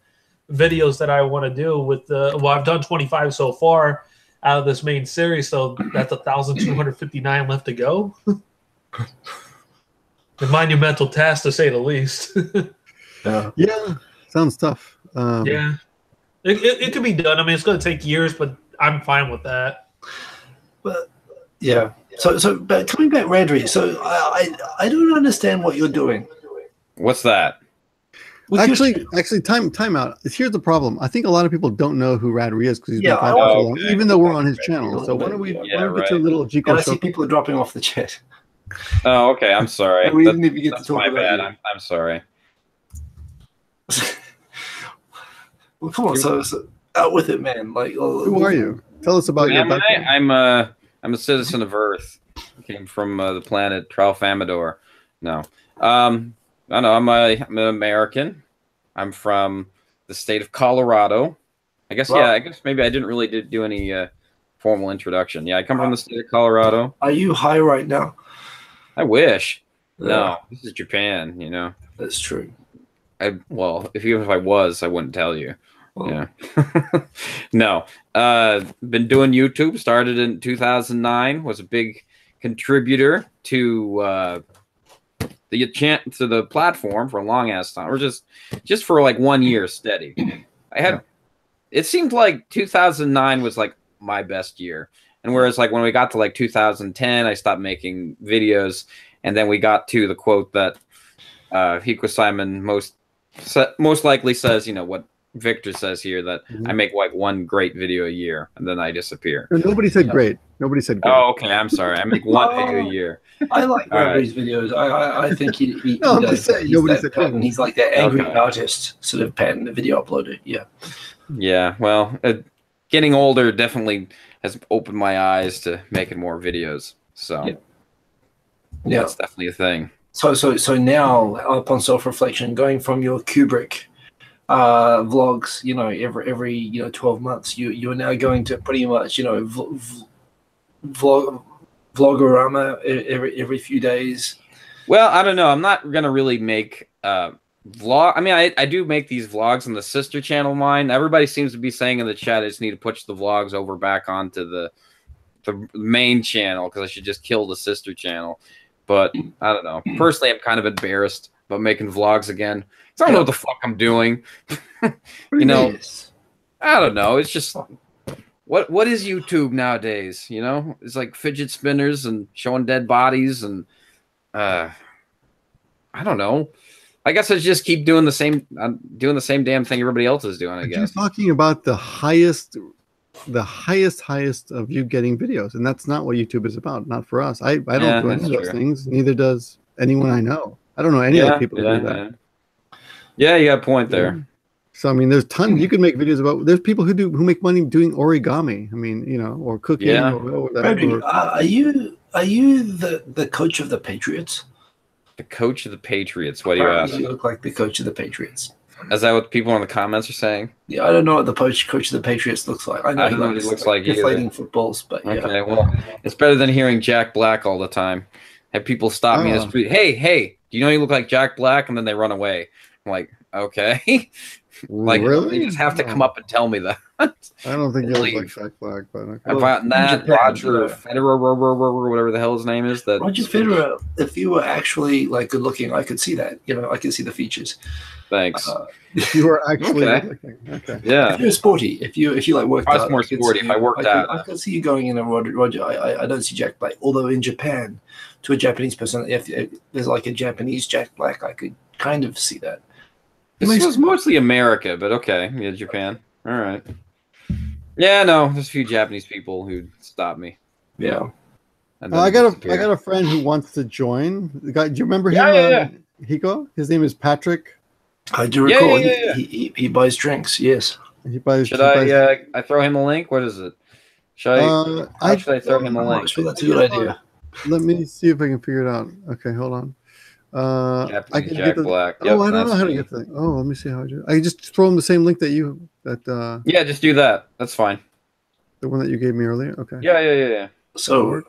videos that I want to do with I've done 25 so far out of this main series, so that's 1,259 left to go. A monumental task, to say the least. Yeah, sounds tough. Yeah, It could be done. I mean, it's going to take years, but I'm fine with that. But yeah. So but coming back, Radrey. So I don't understand what you're doing. What's that? Actually, time out. Here's the problem. I think a lot of people don't know who Radrey is because he's been gone for so long, even though we're on his channel. So why don't we get your little Gico I see people are dropping off the chat. Oh, okay. I'm sorry. We didn't even get to talk my about bad. I'm sorry. Well, come on. So out with it, man. Like, who are you? Tell us about your background. I'm a citizen of Earth. I came from the planet Tralfamador. No. I know. I'm an American. I'm from the state of Colorado. I guess, I guess maybe I didn't really do any formal introduction. Yeah, I come from the state of Colorado. Are you high right now? I wish. No, this is Japan, you know. That's true. Well, even if I was, I wouldn't tell you. Well, yeah. No. Been doing YouTube. Started in 2009. Was a big contributor to the platform for a long ass time, or just for like 1 year steady. It seemed like 2009 was like my best year, and whereas like when we got to like 2010, I stopped making videos, and then we got to the quote that Hiko Simon most likely says, you know, what Victor says here, that I make like one great video a year and then I disappear. Nobody said great. Nobody said great. Oh, okay. I'm sorry. I make one video a year. I like Radrey's videos. I think he no, does. I'm just saying, nobody said great. He's like that angry artist sort of pattern, the video uploader. Yeah. Yeah. Well, getting older definitely has opened my eyes to making more videos. So yeah, that's definitely a thing. So now, upon self-reflection, going from your Kubrick vlogs, you know, every 12 months, you're now going to pretty much, you know, vlogorama every few days. Well, I don't know. I'm not gonna really make vlog. I mean, I do make these vlogs on the sister channel of mine. Everybody seems to be saying in the chat I just need to push the vlogs over back onto the main channel because I should just kill the sister channel. But I don't know. Personally, I'm kind of embarrassed about making vlogs again. I don't know what the fuck I'm doing. You know, I don't know. It's just what is YouTube nowadays? You know, it's like fidget spinners and showing dead bodies, and I don't know. I guess I just keep doing the same damn thing everybody else is doing. I guess you're talking about the highest of you getting videos, and that's not what YouTube is about. Not for us. I don't do any of those things. Neither does anyone I know. I don't know any other people who do that. Yeah, you got a point there. So I mean, there's tons you can make videos about. There's people who make money doing origami. I mean, you know, or cooking. Yeah. Are you the coach of the Patriots? The coach of the Patriots. What do you ask? You look like the coach of the Patriots. Is that what people in the comments are saying? Yeah, I don't know what the coach of the Patriots looks like. I know he looks like deflating footballs, but yeah. Okay, well, it's better than hearing Jack Black all the time. Have people stop me in the street? Hey, do you know you look like Jack Black? And then they run away. I'm like, okay. Like, really? They just have to come up and tell me that. I don't think you look like Jack Black, but okay. About that, Roger Federer, whatever the hell his name is. That Roger Federer, if you were actually like good looking, I could see that. You know, I could see the features. Thanks. If you were actually okay. Yeah. If you're sporty, if you like worked out, I was more sporty if I worked out. I could see you going in a Roger. I don't see Jack Black. Although in Japan, to a Japanese person, if there's like a Japanese Jack Black, I could kind of see that. This was mostly America, but okay, yeah, Japan. All right. Yeah, no, there's a few Japanese people who stopped me. Yeah. I got a friend who wants to join. The guy, do you remember him? Yeah. Hiko? His name is Patrick. I do recall. Yeah. He buys drinks. Yes. He buys. Should I throw him a link? What is it? Should I throw him a link? Sure, that's a good idea. Let me see if I can figure it out. Okay, hold on. I can Jack get the, Black. I don't know how to get the. Oh, let me see how I do. I can just throw him the same link that you Yeah, just do that. That's fine. The one that you gave me earlier. Okay. Yeah. So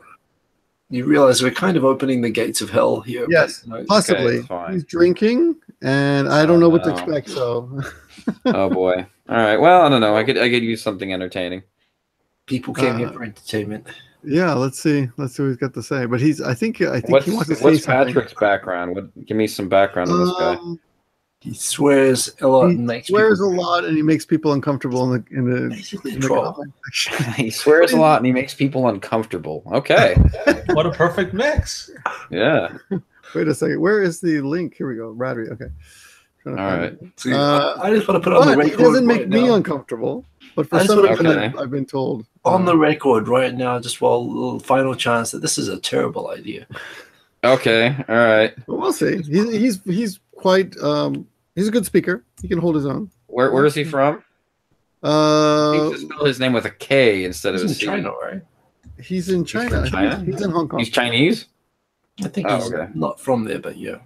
you realize we're kind of opening the gates of hell here. Yes, possibly. Okay, he's drinking, and I don't know what to expect. So. Oh boy. All right. Well, I don't know. I could use something entertaining. People came here for entertainment. Yeah, let's see what he's got to say. But I think he wants to say what's something. Patrick's background? Give me some background on this guy. He swears a lot and makes swears people... a lot, and he makes people uncomfortable in the Basically a troll. comment section. He swears a lot and he makes people uncomfortable. Okay. What a perfect mix. Yeah. Wait a second. Where is the link? Here we go. Radrey. Okay. All right. See, I just want to put it on the But record. it doesn't make right me now. uncomfortable. But for I just some wanna- reason, Okay. I've been told On the record right now, just while final chance that this is a terrible idea. Okay. All right. But we'll see. He's quite he's a good speaker. He can hold his own. Where is he from? He needs to spell his name with a K instead of He's a in C. China, right? He's in China. from China? He's in Hong Kong. He's Chinese? I think Oh, he's okay. not from there, but yeah.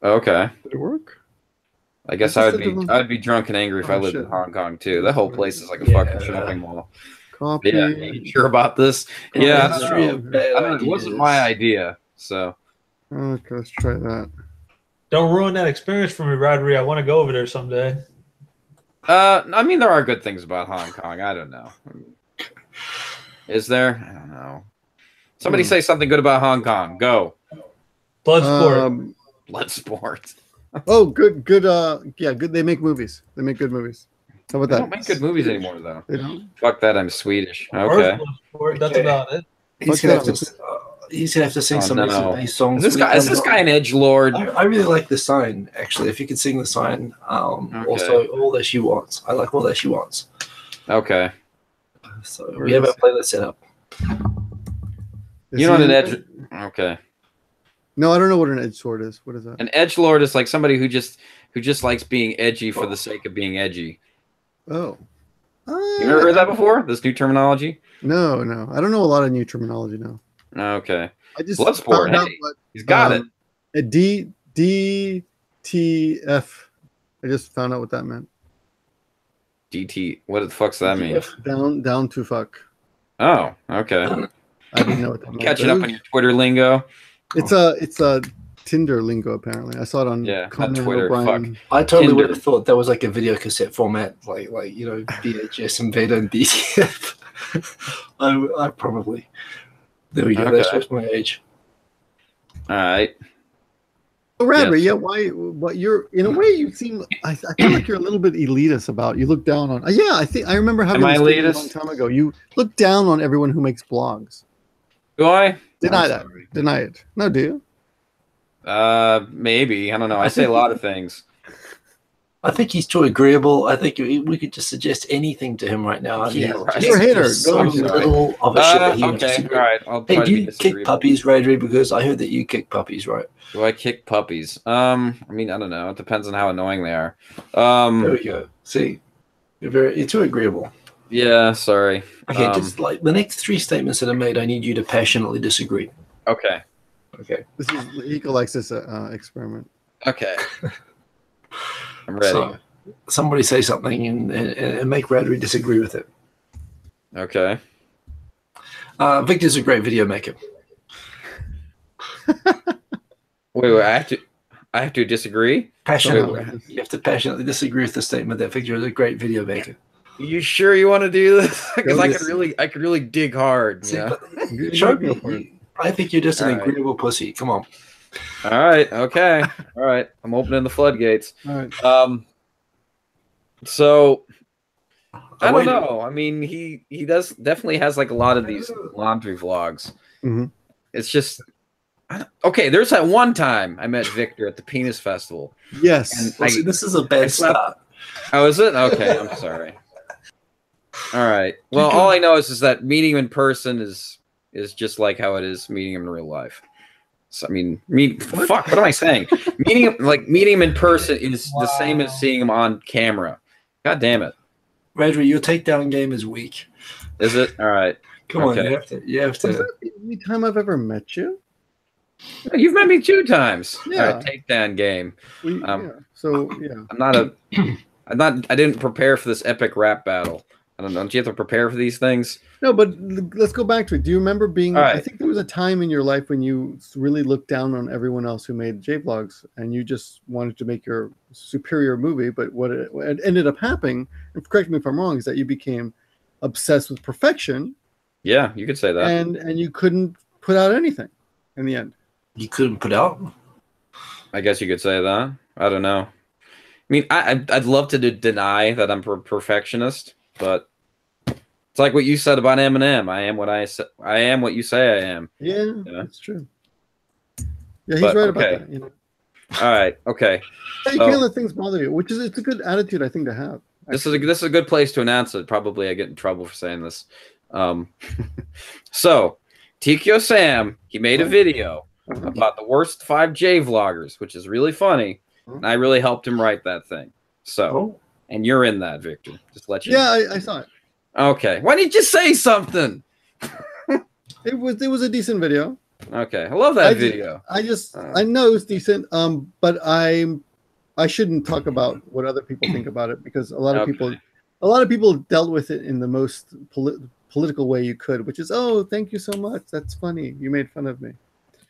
Okay. Did it work? I guess I I just would said be to I'd be drunk and angry if I Oh, lived shit. in Hong Kong too. That whole place is like a Yeah. fucking shopping mall. Copy. Yeah, you sure about this? Yeah, I History don't of know. bad I don't know. It wasn't my ideas. idea, so Okay, let's try that. Don't ruin that experience for me, Radrey. I want to go over there someday. I mean there are good things about Hong Kong. I don't know. Is there? I don't know. Somebody say something good about Hong Kong. Go. Bloodsport. Blood sport. Oh, good. Yeah, good. They make movies. They make good movies. How about They that? don't make good movies anymore though. They don't. Fuck that, I'm Swedish. Earth Okay. Bloodsport, that's about it. He's gonna have to. He's gonna have to sing some no. recent bass songs. Is this guy an edgelord? I really like the sign. Actually, if you could sing the sign, also all that she wants. I like all that she wants. Okay. So we have our playlist set up. You know what an edge? Okay. No, I don't know what an edge sword is. What is that? An edgelord is like somebody who just likes being edgy for the sake of being edgy. Oh. You ever heard that before? This new terminology? No. I don't know a lot of new terminology now. Okay. I just Bloodsport. found out Hey, what he's got it. a DTF. I just found out what that meant. DT. What the fuck's that mean? Down to fuck. Oh, okay. I didn't know what that meant. Catching but up on your Twitter lingo. It's a Tinder lingo apparently. I saw it on Yeah, not Conan Twitter, O'Brien. I totally Tinder. would have thought that was like a video cassette format, like VHS and Beta and DTF. I probably. There we go. Okay. That's just my age. All right. Oh, Radrey, Yes. yeah. What you're in a way you seem. I feel like you're a little bit elitist about. You look down on. Yeah, I think I remember having Am I this thing a long elitist? time ago. You look down on everyone who makes blogs. Do I? Deny I'm that. sorry. Deny it. No, do you? Maybe. I don't know. I say a lot of things. I think he's too agreeable. I think we could just suggest anything to him right now. Yeah, right. You're a hater. There's so Go ahead. little of a shit that he would Okay. disagree. All right. I'll Hey, try do to be you kick disagreeable. puppies, Radrey? Because I heard that you kick puppies, right? Do I kick puppies? I mean, I don't know. It depends on how annoying they are. There we go. See, you're too agreeable. Yeah. Sorry. Okay, just like the next three statements that are made, I need you to passionately disagree. Okay. Okay. This is Eco likes this experiment. Okay. I'm ready. So, somebody say something and make Radrey disagree with it. Okay. Victor's a great video maker. Wait. I have to disagree. Passionately. Wait. You have to passionately disagree with the statement that Victor is a great video maker. You sure you want to do this? Because Go I this- could really dig hard. See, Yeah. but show Go for it. me. I think you're just an All right. agreeable pussy. Come on. All right. Okay. All right. I'm opening the floodgates. All right. So I don't Wait. know. I mean, he definitely has like a lot of these laundry vlogs. Mhm. It's just okay. There's that one time I met Victor at the Penis Festival. Yes. And Well, see, this is a bad start. Oh, is it? Okay, I'm sorry. All right. Well, all I know is that meeting him in person is just like how it is meeting him in real life. So, I mean, fuck. What am I saying? meeting him in person is the same as seeing him on camera. God damn it. Radrey, your takedown game is weak. Is it? All right. Come on, Okay. you have Is to. that the only time I've ever met you? You've met me 2 times. Yeah. All right, takedown game. Yeah. So yeah. I didn't prepare for this epic rap battle. I don't know. Don't you have to prepare for these things? No, but let's go back to it. Do you remember being? All right. I think there was a time in your life when you really looked down on everyone else who made J-vlogs, and you just wanted to make your superior movie. But what ended up happening, and correct me if I'm wrong, is that you became obsessed with perfection, Yeah, you could say that. and you couldn't put out anything in the end. You couldn't put out. I guess you could say that. I don't know. mean, I'd love to deny that I'm a perfectionist, but it's like what you said about Eminem. I am what you say I am. Yeah, you know? That's true. Yeah, he's right about that. You know. All right. Okay. You can't let things bother you, which is it's a good attitude I think to have. This is a good place to announce it. Probably I get in trouble for saying this. So, Tikio Sam, he made a video about the worst 5J vloggers, which is really funny, and I really helped him write that thing. So, and you're in that, Victor. Just let you. Yeah, I saw it. Okay. Why didn't you say something? It was a decent video. Okay, I love that video. I know it's decent. But I shouldn't talk about what other people think about it because a lot of people dealt with it in the most political way you could, which is, oh, thank you so much. That's funny. You made fun of me.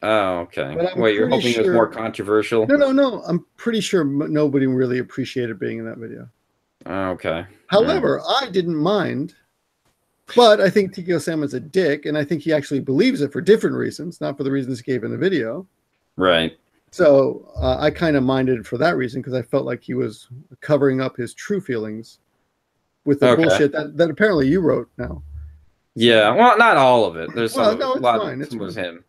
Oh, okay. Wait, you're hoping it was more controversial? No. I'm pretty sure nobody really appreciated being in that video. Okay. However, I didn't mind. But I think Tikio Sam is a dick, and I think he actually believes it for different reasons, not for the reasons he gave in the video. Right. So I kind of minded it for that reason because I felt like he was covering up his true feelings with the bullshit that apparently you wrote now. Yeah, well, not all of it. There's a lot of it was him.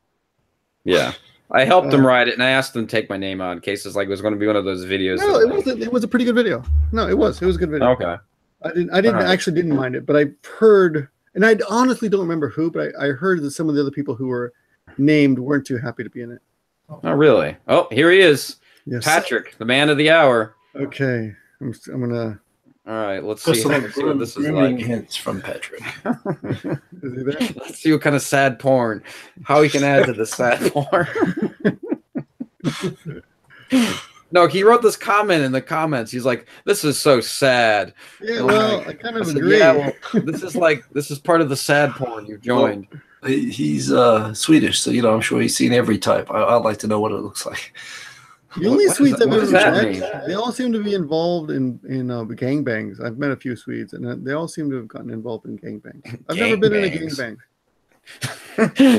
Yeah. I helped him write it, and I asked him to take my name out in case it was going to be one of those videos. No, it wasn't. It was a pretty good video. No, it was. It was a good video. Okay. I didn't mind it, but I heard, and I honestly don't remember who, but I heard that some of the other people who were named weren't too happy to be in it. Oh, really? Oh, here he is. Yes. Patrick, the man of the hour. Okay. I'm gonna. All right, let's see what this is like. Hints from Patrick. Is he there? Let's see what kind of sad porn. How he can add to the sad porn. No, he wrote this comment in the comments. He's like, "This is so sad." Yeah, well, I kind of agree. Yeah, well, this is part of the sad porn you've joined. Well, he's Swedish, so I'm sure he's seen every type. I'd like to know what it looks like. The only Swedes I've ever met, they all seem to be involved in gangbangs. I've met a few Swedes, and they all seem to have gotten involved in gangbangs. I've never been in a gangbang.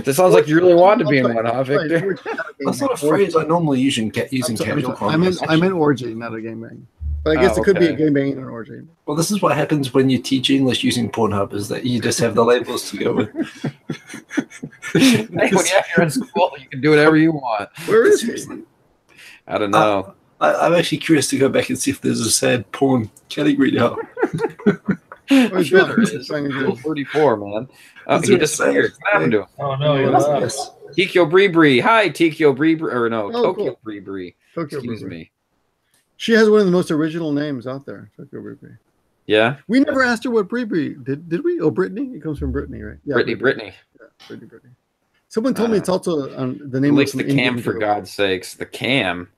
This sounds like you really want to be in one, huh, Victor? That's not a phrase I normally use in casual conversation. I meant orgy, not a gangbang. But I guess it could be a gangbang and an orgy. Well, this is what happens when you teach English using Pornhub, is that you just have the labels to go with. Hey, when you're in school, you can do whatever you want. Where is he? I don't know. I'm actually curious to go back and see if there's a sad porn category now. I'm sure there is. 34, man. He disappeared. What happened to him? Oh, no. Tikio Bree. Hi, Tikio Bree. Or no, Tokyo Bree. Excuse me. She has one of the most original names out there, Tokyo Bree. Yeah? We never asked her what Bree did we? Oh, Brittany? It comes from Brittany, right? Yeah, Brittany. Yeah, Brittany. Someone told me it's also the name. At least the cam, for God's sakes. The cam.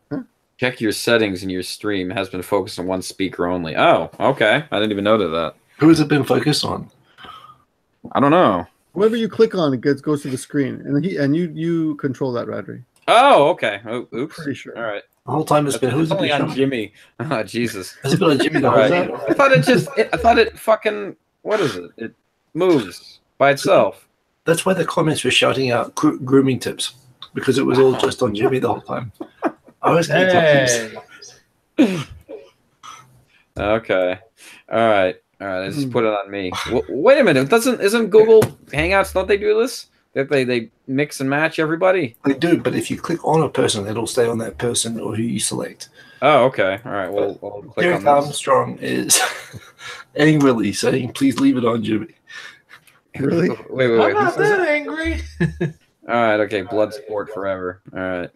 Huh? Check your settings in your stream. Has been focused on one speaker only. Oh, okay. I didn't even notice that. Who has it been focused on? I don't know. Whoever you click on, it goes to the screen, and you control that, Radrey. Oh, okay. Oh, oops. Pretty sure. All right. The whole time it's been who's only on Jimmy. Oh, Jesus. Has it been on Jimmy the whole time? I thought it fucking. What is it? It moves by itself. That's why the comments were shouting out grooming tips, because it was all just on Jimmy the whole time. I was Okay. All right. I just put it on me. Wait a minute. Isn't Google Hangouts? Don't they do this? They mix and match everybody. They do, but if you click on a person, it'll stay on that person or who you select. Oh, okay. All right. Well, we'll click Eric on Armstrong is angrily saying, "Please leave it on, Jimmy." Really? Wait. I'm not that angry. All right. Okay. Blood sport forever. All right.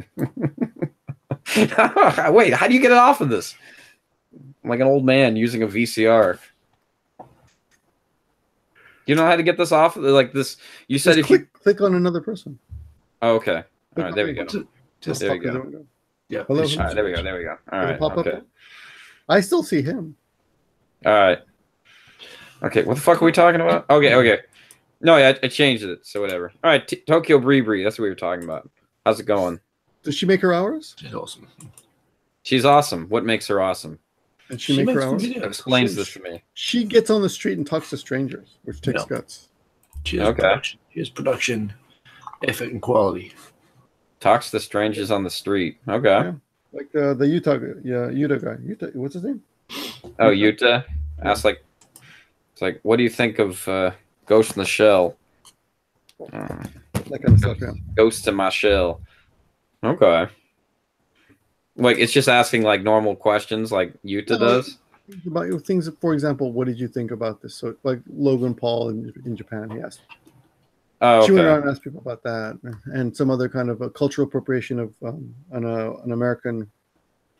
Wait. How do you get it off of this? I'm like an old man using a VCR. You know how to get this off? Like this? You said just if click on another person. Oh, okay. All right. There we go. There we go. Yeah. Hello. All right. There we go. All right. Okay. I still see him. All right. Okay. What the fuck are we talking about? Okay. No, I changed it, so whatever. All right, Tokyo Bree. That's what we were talking about. How's it going? Does she make her hours? She's awesome. She's awesome. What makes her awesome? And she make her hours? Explains this to me. She gets on the street and talks to strangers, which takes guts. She has production, effort, and quality. Talks to strangers on the street. Okay. Yeah. Like the Utah guy. Utah, what's his name? Oh, Utah. Ask like, it's like, what do you think of Ghost in the Shell? That kind of stuff. Yeah. Ghost in my shell. Okay. Like it's just asking like normal questions, like Utah does. About things, for example, what did you think about this? So, like Logan Paul in Japan, he asked. Oh, okay. She went around and asked people about that, and some other kind of a cultural appropriation of an American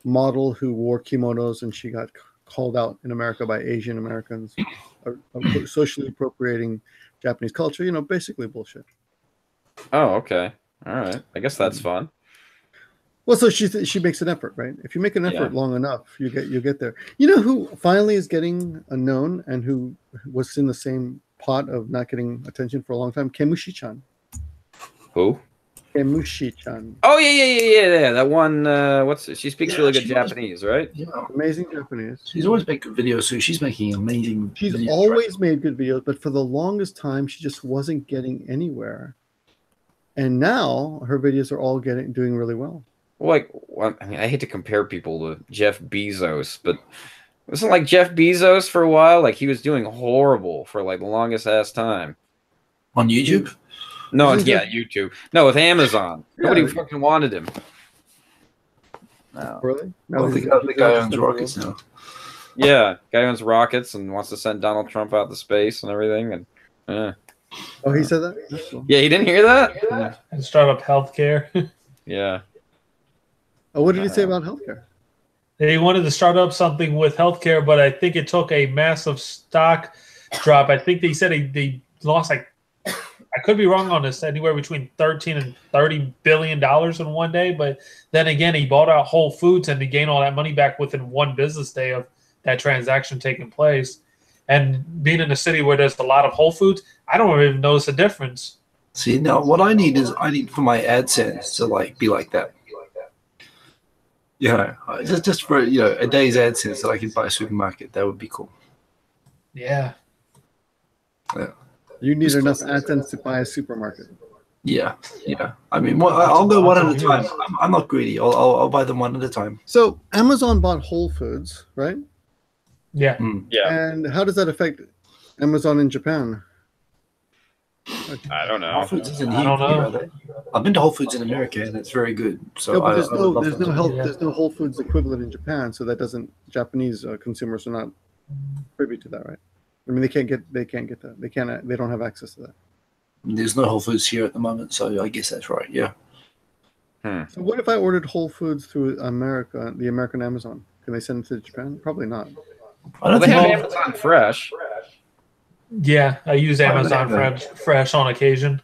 model who wore kimonos, and she got called out in America by Asian Americans, socially appropriating Japanese culture. You know, basically bullshit. Oh, okay. All right. I guess that's fun. Well, so she makes an effort, right? If you make an effort long enough, you get there. You know who finally is getting known and who was in the same pot of not getting attention for a long time? Kemushi-chan. Who? Kemushi-chan. Oh yeah. That one. She speaks really good Japanese, right? Yeah, amazing Japanese. She's always made good videos, so she's making amazing. She's videos, always made good videos, but for the longest time, she just wasn't getting anywhere. And now her videos are all doing really well. Like, I mean, I hate to compare people to Jeff Bezos, but wasn't like Jeff Bezos for a while? Like he was doing horrible for like the longest ass time. On YouTube? No, YouTube. No, with Amazon. Nobody fucking wanted him. No. Really? No, the guy owns rockets now. Yeah, guy owns rockets and wants to send Donald Trump out to space and everything. And oh, he said that? Yeah, he didn't hear that? And start up healthcare. Yeah. Oh, what did he say about healthcare? They wanted to start up something with healthcare, but I think it took a massive stock drop. I think they said they lost like, I could be wrong on this, anywhere between $13 and $30 billion in one day. But then again, he bought out Whole Foods and he gained all that money back within one business day of that transaction taking place. And being in a city where there's a lot of Whole Foods, I don't even notice a difference. See, now what I need for my AdSense to like be like that. Yeah, just for a day's AdSense that I can buy a supermarket, that would be cool. Yeah. Yeah. You need enough AdSense to buy a supermarket. Yeah. I mean, I'll go one at a time. I'm not greedy. I'll buy them one at a time. So Amazon bought Whole Foods, right? Yeah. Yeah. And how does that affect Amazon in Japan? I don't know. Whole Foods isn't here. I've been to Whole Foods in America, and it's very good. So but there's no Whole Foods equivalent in Japan, so that doesn't. Japanese consumers are not privy to that, right? I mean, they can't get that. They don't have access to that. There's no Whole Foods here at the moment, so I guess that's right. Yeah. So what if I ordered Whole Foods through the American Amazon? Can they send it to Japan? Probably not. They have Amazon Fresh. Yeah, I use Amazon Fresh on occasion.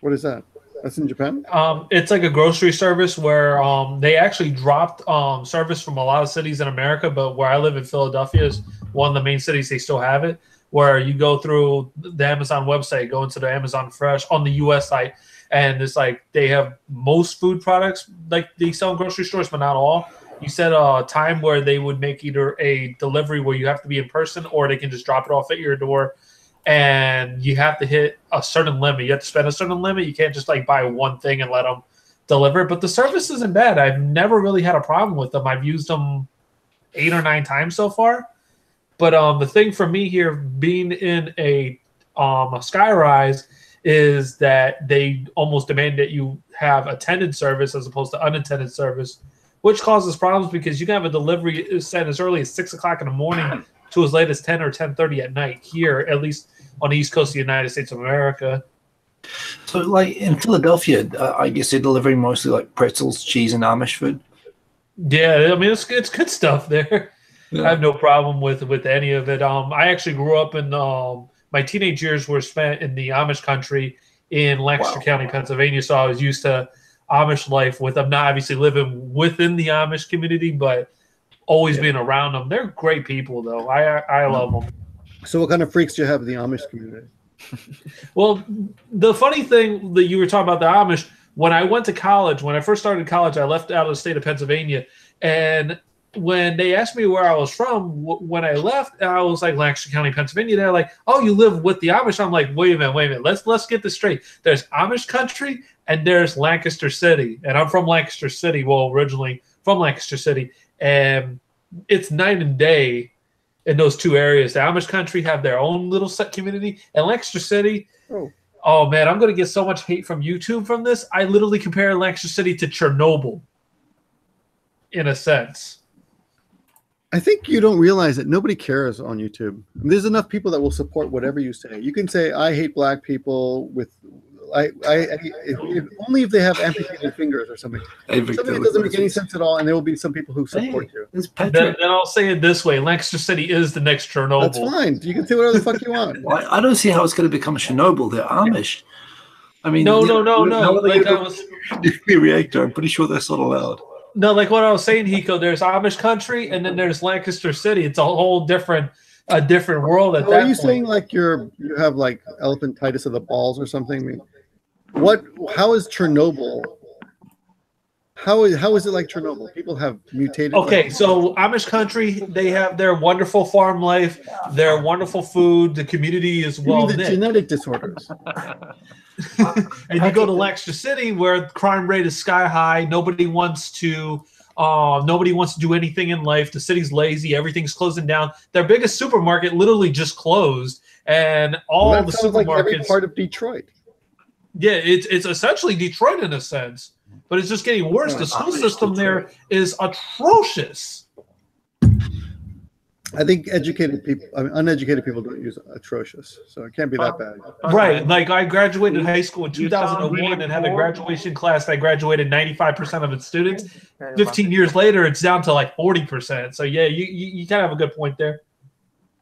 What is that? That's in Japan? It's like a grocery service where they actually dropped service from a lot of cities in America, but where I live in Philadelphia is one of the main cities they still have it, where you go through the Amazon website, go into the Amazon Fresh on the US site, and it's like they have most food products like they sell in grocery stores, but not all. You said a time where they would make either a delivery where you have to be in person or they can just drop it off at your door, and you have to hit a certain limit. You have to spend a certain limit. You can't just like buy one thing and let them deliver it. But the service isn't bad. I've never really had a problem with them. I've used them 8 or 9 times so far. But the thing for me here, being in a skyrise, is that they almost demand that you have attended service as opposed to unattended service, which causes problems because you can have a delivery sent as early as 6 o'clock in the morning to as late as 10 or 10:30 at night here, at least on the East Coast of the United States of America. So, like in Philadelphia, I guess they're delivering mostly like pretzels, cheese, and Amish food. Yeah, I mean it's good stuff there. Yeah. I have no problem with any of it. I actually grew up in my teenage years were spent in the Amish country in Lancaster County, Pennsylvania, so I was used to Amish life with them, not obviously living within the Amish community, but always being around them. They're great people, though. I love them. So what kind of freaks do you have in the Amish community? Well, the funny thing that you were talking about the Amish, when I went to college, when I first started college, I left out of the state of Pennsylvania, and when they asked me where I was from, when I left, I was like Lancaster County, Pennsylvania. They're like, "Oh, you live with the Amish?" I'm like, "Wait a minute. Let's get this straight. There's Amish country and there's Lancaster City, and I'm from Lancaster City. Well, originally from Lancaster City, and it's night and day in those two areas. The Amish country have their own little set community, and Lancaster City." Oh man, I'm gonna get so much hate from YouTube from this. I literally compare Lancaster City to Chernobyl, in a sense. I think you don't realize that nobody cares on YouTube. There's enough people that will support whatever you say. You can say, "I hate black people," with only if they have amputated fingers or something. Something that doesn't make any sense at all, and there will be some people who support you. Then I'll say it this way: Lancaster City is the next Chernobyl. That's fine. You can say whatever the fuck you want. Well, I don't see how it's going to become Chernobyl. They're Amish. I mean, no. Like nuclear reactor. I'm pretty sure that's not allowed. No, like what I was saying, Hiko, there's Amish country and then there's Lancaster City. It's a whole different world at that point. Are you saying like you have like elephantitis of the balls or something? I mean, how is Chernobyl? How is it like Chernobyl? People have mutated. Okay, so Amish country, they have their wonderful farm life, their wonderful food. The community is well knit. Genetic disorders. And you go to Lancaster City, where the crime rate is sky high. Nobody wants to do anything in life. The city's lazy. Everything's closing down. Their biggest supermarket literally just closed, and all the supermarkets. Like every part of Detroit. Yeah, it's essentially Detroit in a sense, but it's just getting worse. The school system there is atrocious. I think uneducated people don't use atrocious, so it can't be that bad. Right. Like I graduated high school in 2001 and had a graduation class that graduated 95% of its students. 15 years later, it's down to like 40%. So yeah, you kind of have a good point there.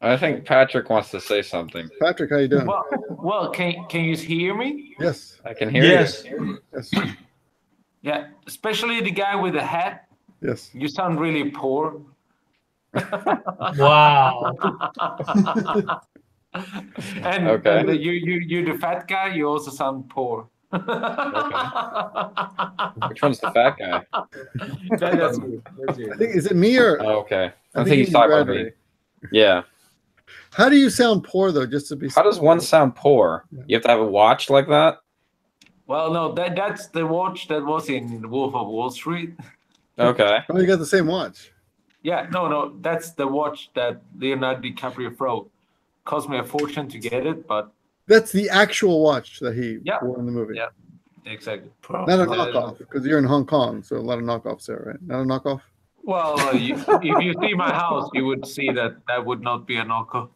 I think Patrick wants to say something. Patrick, how you doing? Well, can you hear me? Yes. I can hear you. Yes. Yeah, especially the guy with the hat. Yes. You sound really poor. Wow. And you're the fat guy. You also sound poor. Okay. Which one's the fat guy? That's good. I think is it me or? Oh, okay. I think he's talking about me. Yeah. How do you sound poor though? Just to be. How does one sound poor? You have to have a watch like that. Well, no, that's the watch that was in Wolf of Wall Street. Okay. Oh, you got the same watch. Yeah, no, that's the watch that Leonardo DiCaprio threw. Cost me a fortune to get it, but that's the actual watch that he wore in the movie. Yeah, exactly. Not a knockoff, because you're in Hong Kong, so a lot of knockoffs there, right? Not a knockoff. Well, if you see my house, you would see that would not be a knockoff.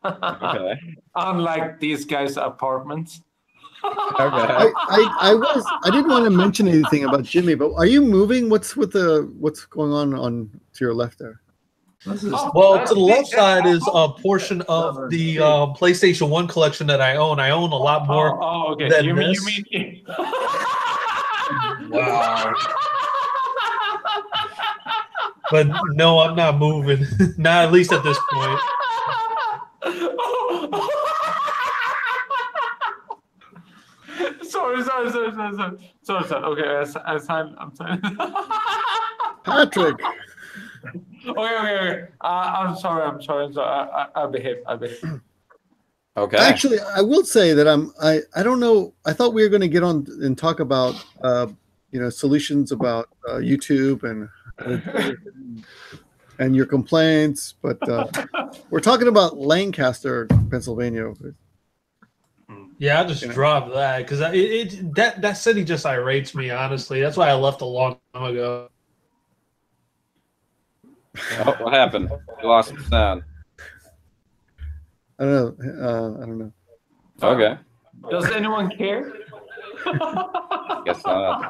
Okay. Unlike these guys' apartments. Okay. I didn't want to mention anything about Jimmy, but are you moving? What's going on to your left there? Well, to the left side is a portion of the PlayStation 1 collection that I own. I own a lot more. Oh, okay. Than You mean? Wow. But no, I'm not moving. Not at least at this point. Sorry. Okay, I'm sorry. Patrick. Okay. I'm sorry. I'll behave. Okay. Actually, I will say that I don't know. I thought we were going to get on and talk about solutions about YouTube and your complaints, but we're talking about Lancaster, Pennsylvania. Yeah, I just dropped that because that city just irates me. Honestly, that's why I left a long time ago. Oh, what happened? You lost some sound. I don't know. Okay. Does anyone care? Guess not.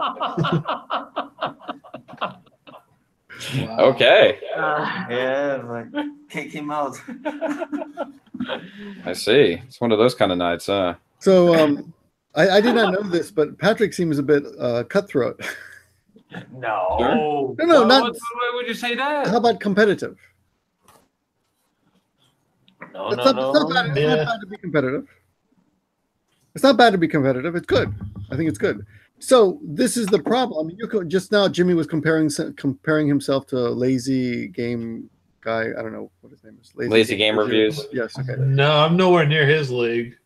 Wow. Okay. Kick him out. I see. It's one of those kind of nights, huh? So I did not know this, but Patrick seems a bit cutthroat. No. Sure. No, not. Why would you say that? How about competitive? No. It's not bad to be competitive. It's not bad to be competitive. It's good. I think it's good. So this is the problem. I mean, just now Jimmy was comparing himself to a lazy game guy. I don't know what his name is. Lazy game reviews. Yes. Okay. No, I'm nowhere near his league.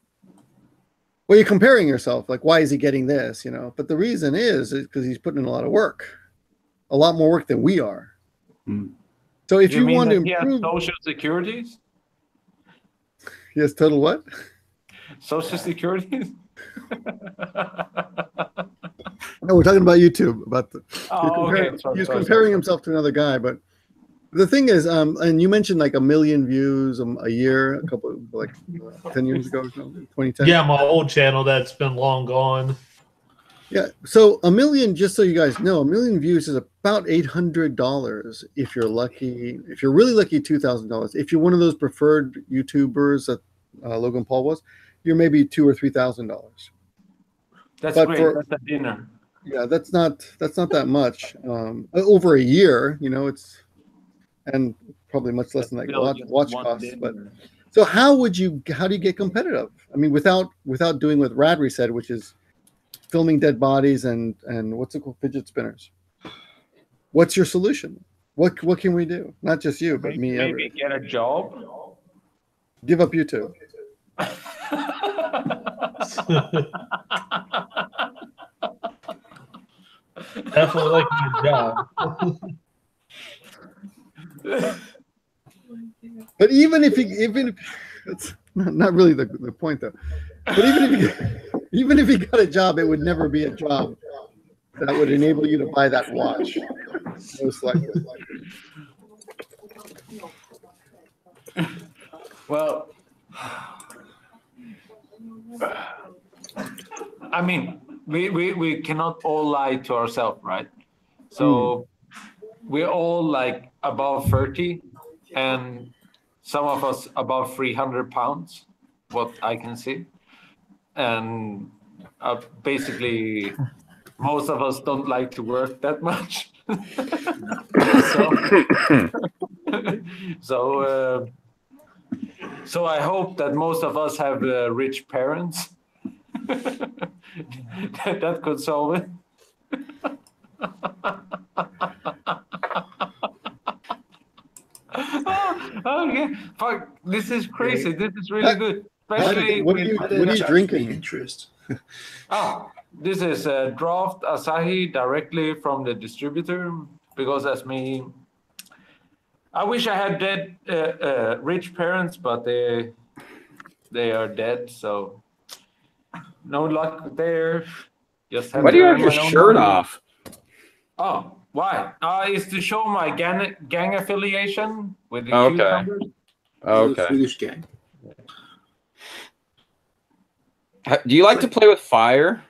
Well, you're comparing yourself. Like, why is he getting this? You know. But the reason is because he's putting in a lot of work, a lot more work than we are. So if you want to improve social securities, yes, total what? Social securities. No, we're talking about YouTube. He's Sorry. comparing himself to another guy, but the thing is, and you mentioned like 1 million views a year, 10 years ago, 2010. Yeah, my old channel that's been long gone. Yeah, so 1 million, just so you guys know, 1 million views is about $800 if you're lucky. If you're really lucky, $2,000. If you're one of those preferred YouTubers that Logan Paul was, you're maybe $2,000 or $3,000. That's great. That's a dinner. Yeah, that's not that much. Over a year, you know, and probably much less than like watch costs. But so how do you get competitive? I mean, without doing what Radrey said, which is filming dead bodies and what's it called, fidget spinners. What's your solution? What can we do? Not just you, but me. Maybe get a job. Give up YouTube. Definitely like my job. But even if it's not really the point though. But even if he got a job, it would never be a job that would enable you to buy that watch. Most likely. Well, I mean, we cannot all lie to ourselves, right? So we're all like above 30, and some of us above 300 pounds, what I can see. And basically, most of us don't like to work that much. So I hope that most of us have rich parents. That could solve it. Okay, fuck! This is crazy. This is really good. Especially what are you drinking? Interest. This is draft Asahi directly from the distributor, because that's me. I wish I had dead rich parents, but they are dead, so no luck there. Just have why do you have your shirt off? Oh, why? It's to show my gang affiliation with the cucumbers. Okay. Swedish gang. Do you like to play with fire?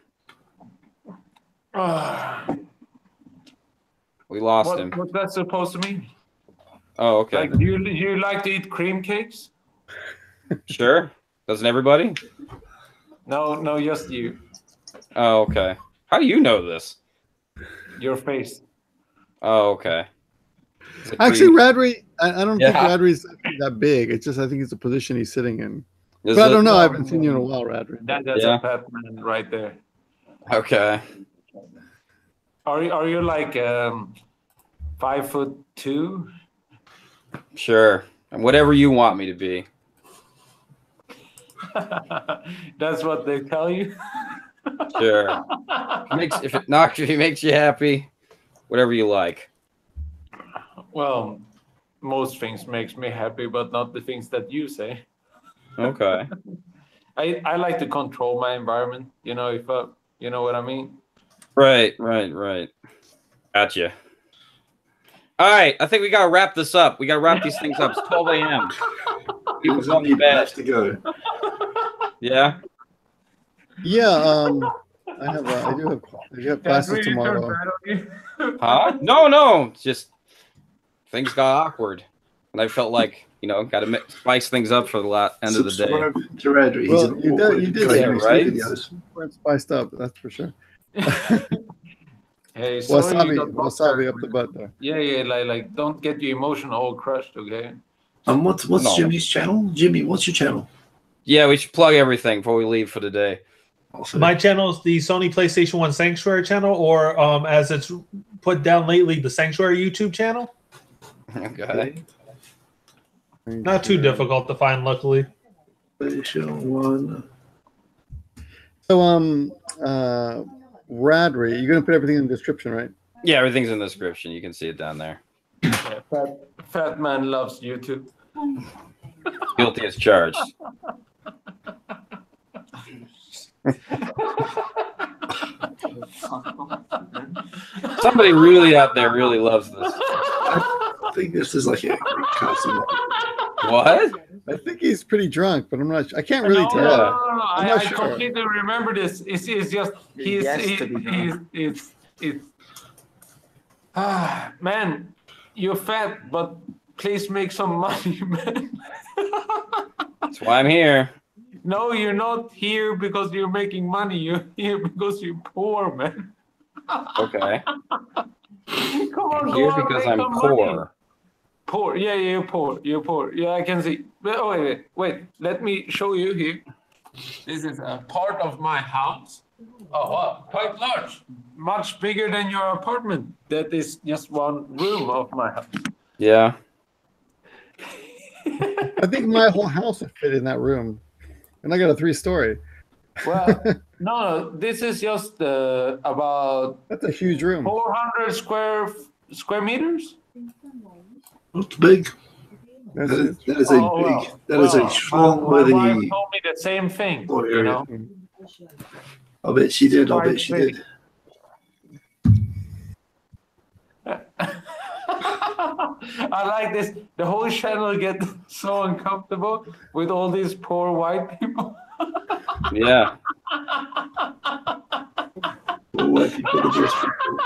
We lost him. What's that supposed to mean? Oh, okay. Like, do you like to eat cream cakes? Sure. Doesn't everybody? No, just you. Oh, okay. How do you know this? Your face. Oh, okay. Actually, Radrey, I don't think Radrey's that big. It's just I think it's the position he's sitting in. But I don't know. I haven't seen you in a while, Radrey. That's a Batman right there. Okay. Are you like 5'2"? Sure. And whatever you want me to be. That's what they tell you. Sure. If it makes you happy, whatever you like. Well, most things makes me happy, but not the things that you say. Okay. I like to control my environment. You know, if you know what I mean. Right. Gotcha. All right, I think we gotta wrap this up. We gotta wrap these things up. It's 12 a.m. People's on the bed to go. Yeah. Yeah. I do have classes tomorrow. Huh? No. It's just things got awkward, and I felt like gotta spice things up for the end of the day. To Radrey. Well, you did right? We're spiced up. That's for sure. Hey, wasabi up the butt there. Yeah, like don't get your emotion all crushed, okay? What's Jimmy's channel? Jimmy, what's your channel? Yeah, we should plug everything before we leave for the day. Also. My channel is the Sony PlayStation 1 Sanctuary channel, or as it's put down lately, the Sanctuary YouTube channel. Okay. Not too difficult to find, luckily. PlayStation 1. So, Radrey, you're gonna put everything in the description, right? Yeah, everything's in the description. You can see it down there. Fat man loves YouTube. Guilty as charged. Somebody really out there really loves this. I think this is like a constant. What? I think he's pretty drunk, but I'm not. I can't really tell. No. I'm not I sure. completely remember this. It's just man, you're fat, but please make some money, man. That's why I'm here. No, you're not here because you're making money. You're here because you're poor, man. Okay. Come on, I'm here go on, because make I'm some poor. money. Poor, yeah, you're poor. You're poor. Yeah, I can see. Oh, wait. Let me show you here. This is a part of my house. Oh, wow, quite large. Much bigger than your apartment. That is just one room of my house. Yeah. I think my whole house would fit in that room, and I got a 3-story. Well, no, this is just about That's a huge room. 400 square meters. That's big. That's That is a big. That is a strong My wife wedding. told me the same thing. Oh, You know. I bet she did. I bet she did. I like this. The whole channel gets so uncomfortable with all these poor white people. Yeah. Well, white people are just people.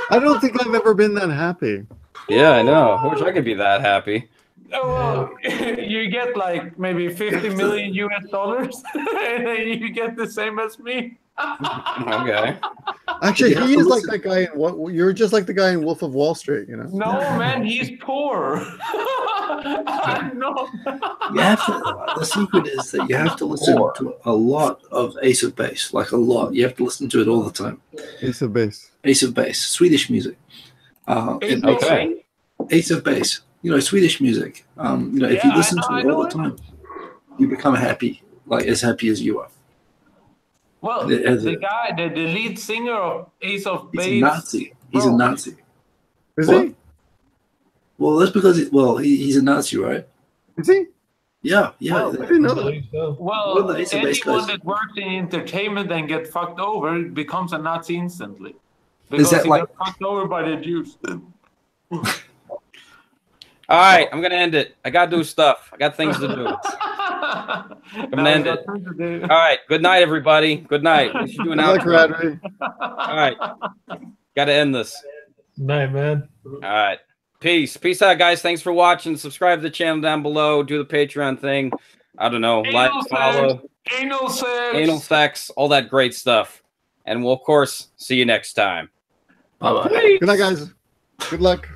I don't think I've ever been that happy. Yeah, I know. I wish I could be that happy. Oh, well, you get like maybe 50 million US dollars, and then you get the same as me. Okay. Actually, Yeah, he is like listen. that guy in what? You're just like the guy in Wolf of Wall Street, you know. No, man, he's poor. I'm not. You have to. The secret is that you have to listen to a lot of Ace of Base, like a lot. You have to listen to it all the time. Ace of Base. Ace of Base, Swedish music. Okay. Ace of Base. You know, Swedish music. If you listen to it all the time, you become happy, like as happy as you are. Well, the guy, the lead singer of Ace of Base. He's a Nazi. He's a Nazi. Is What? he? Well, that's because he's a Nazi, right? Is he? Yeah. Well, I didn't know I that. believe so. Well, the Ace of Base anyone guys. that works in entertainment and get fucked over becomes a Nazi instantly. Is Because that he like- got fucked over by the Jews. All right, I'm gonna end it. I gotta do stuff. I got things to do. I'm gonna end it. All right. Good night, everybody. Good night. We should do an I like outro. Radrey. All right. Gotta end this. Night, man. All right. Peace. Peace out, guys. Thanks for watching. Subscribe to the channel down below. Do the Patreon thing. I don't know. Like, follow. Anal sex. Anal sex. All that great stuff. And we'll, of course, see you next time. Bye-bye. Good night, guys. Good luck.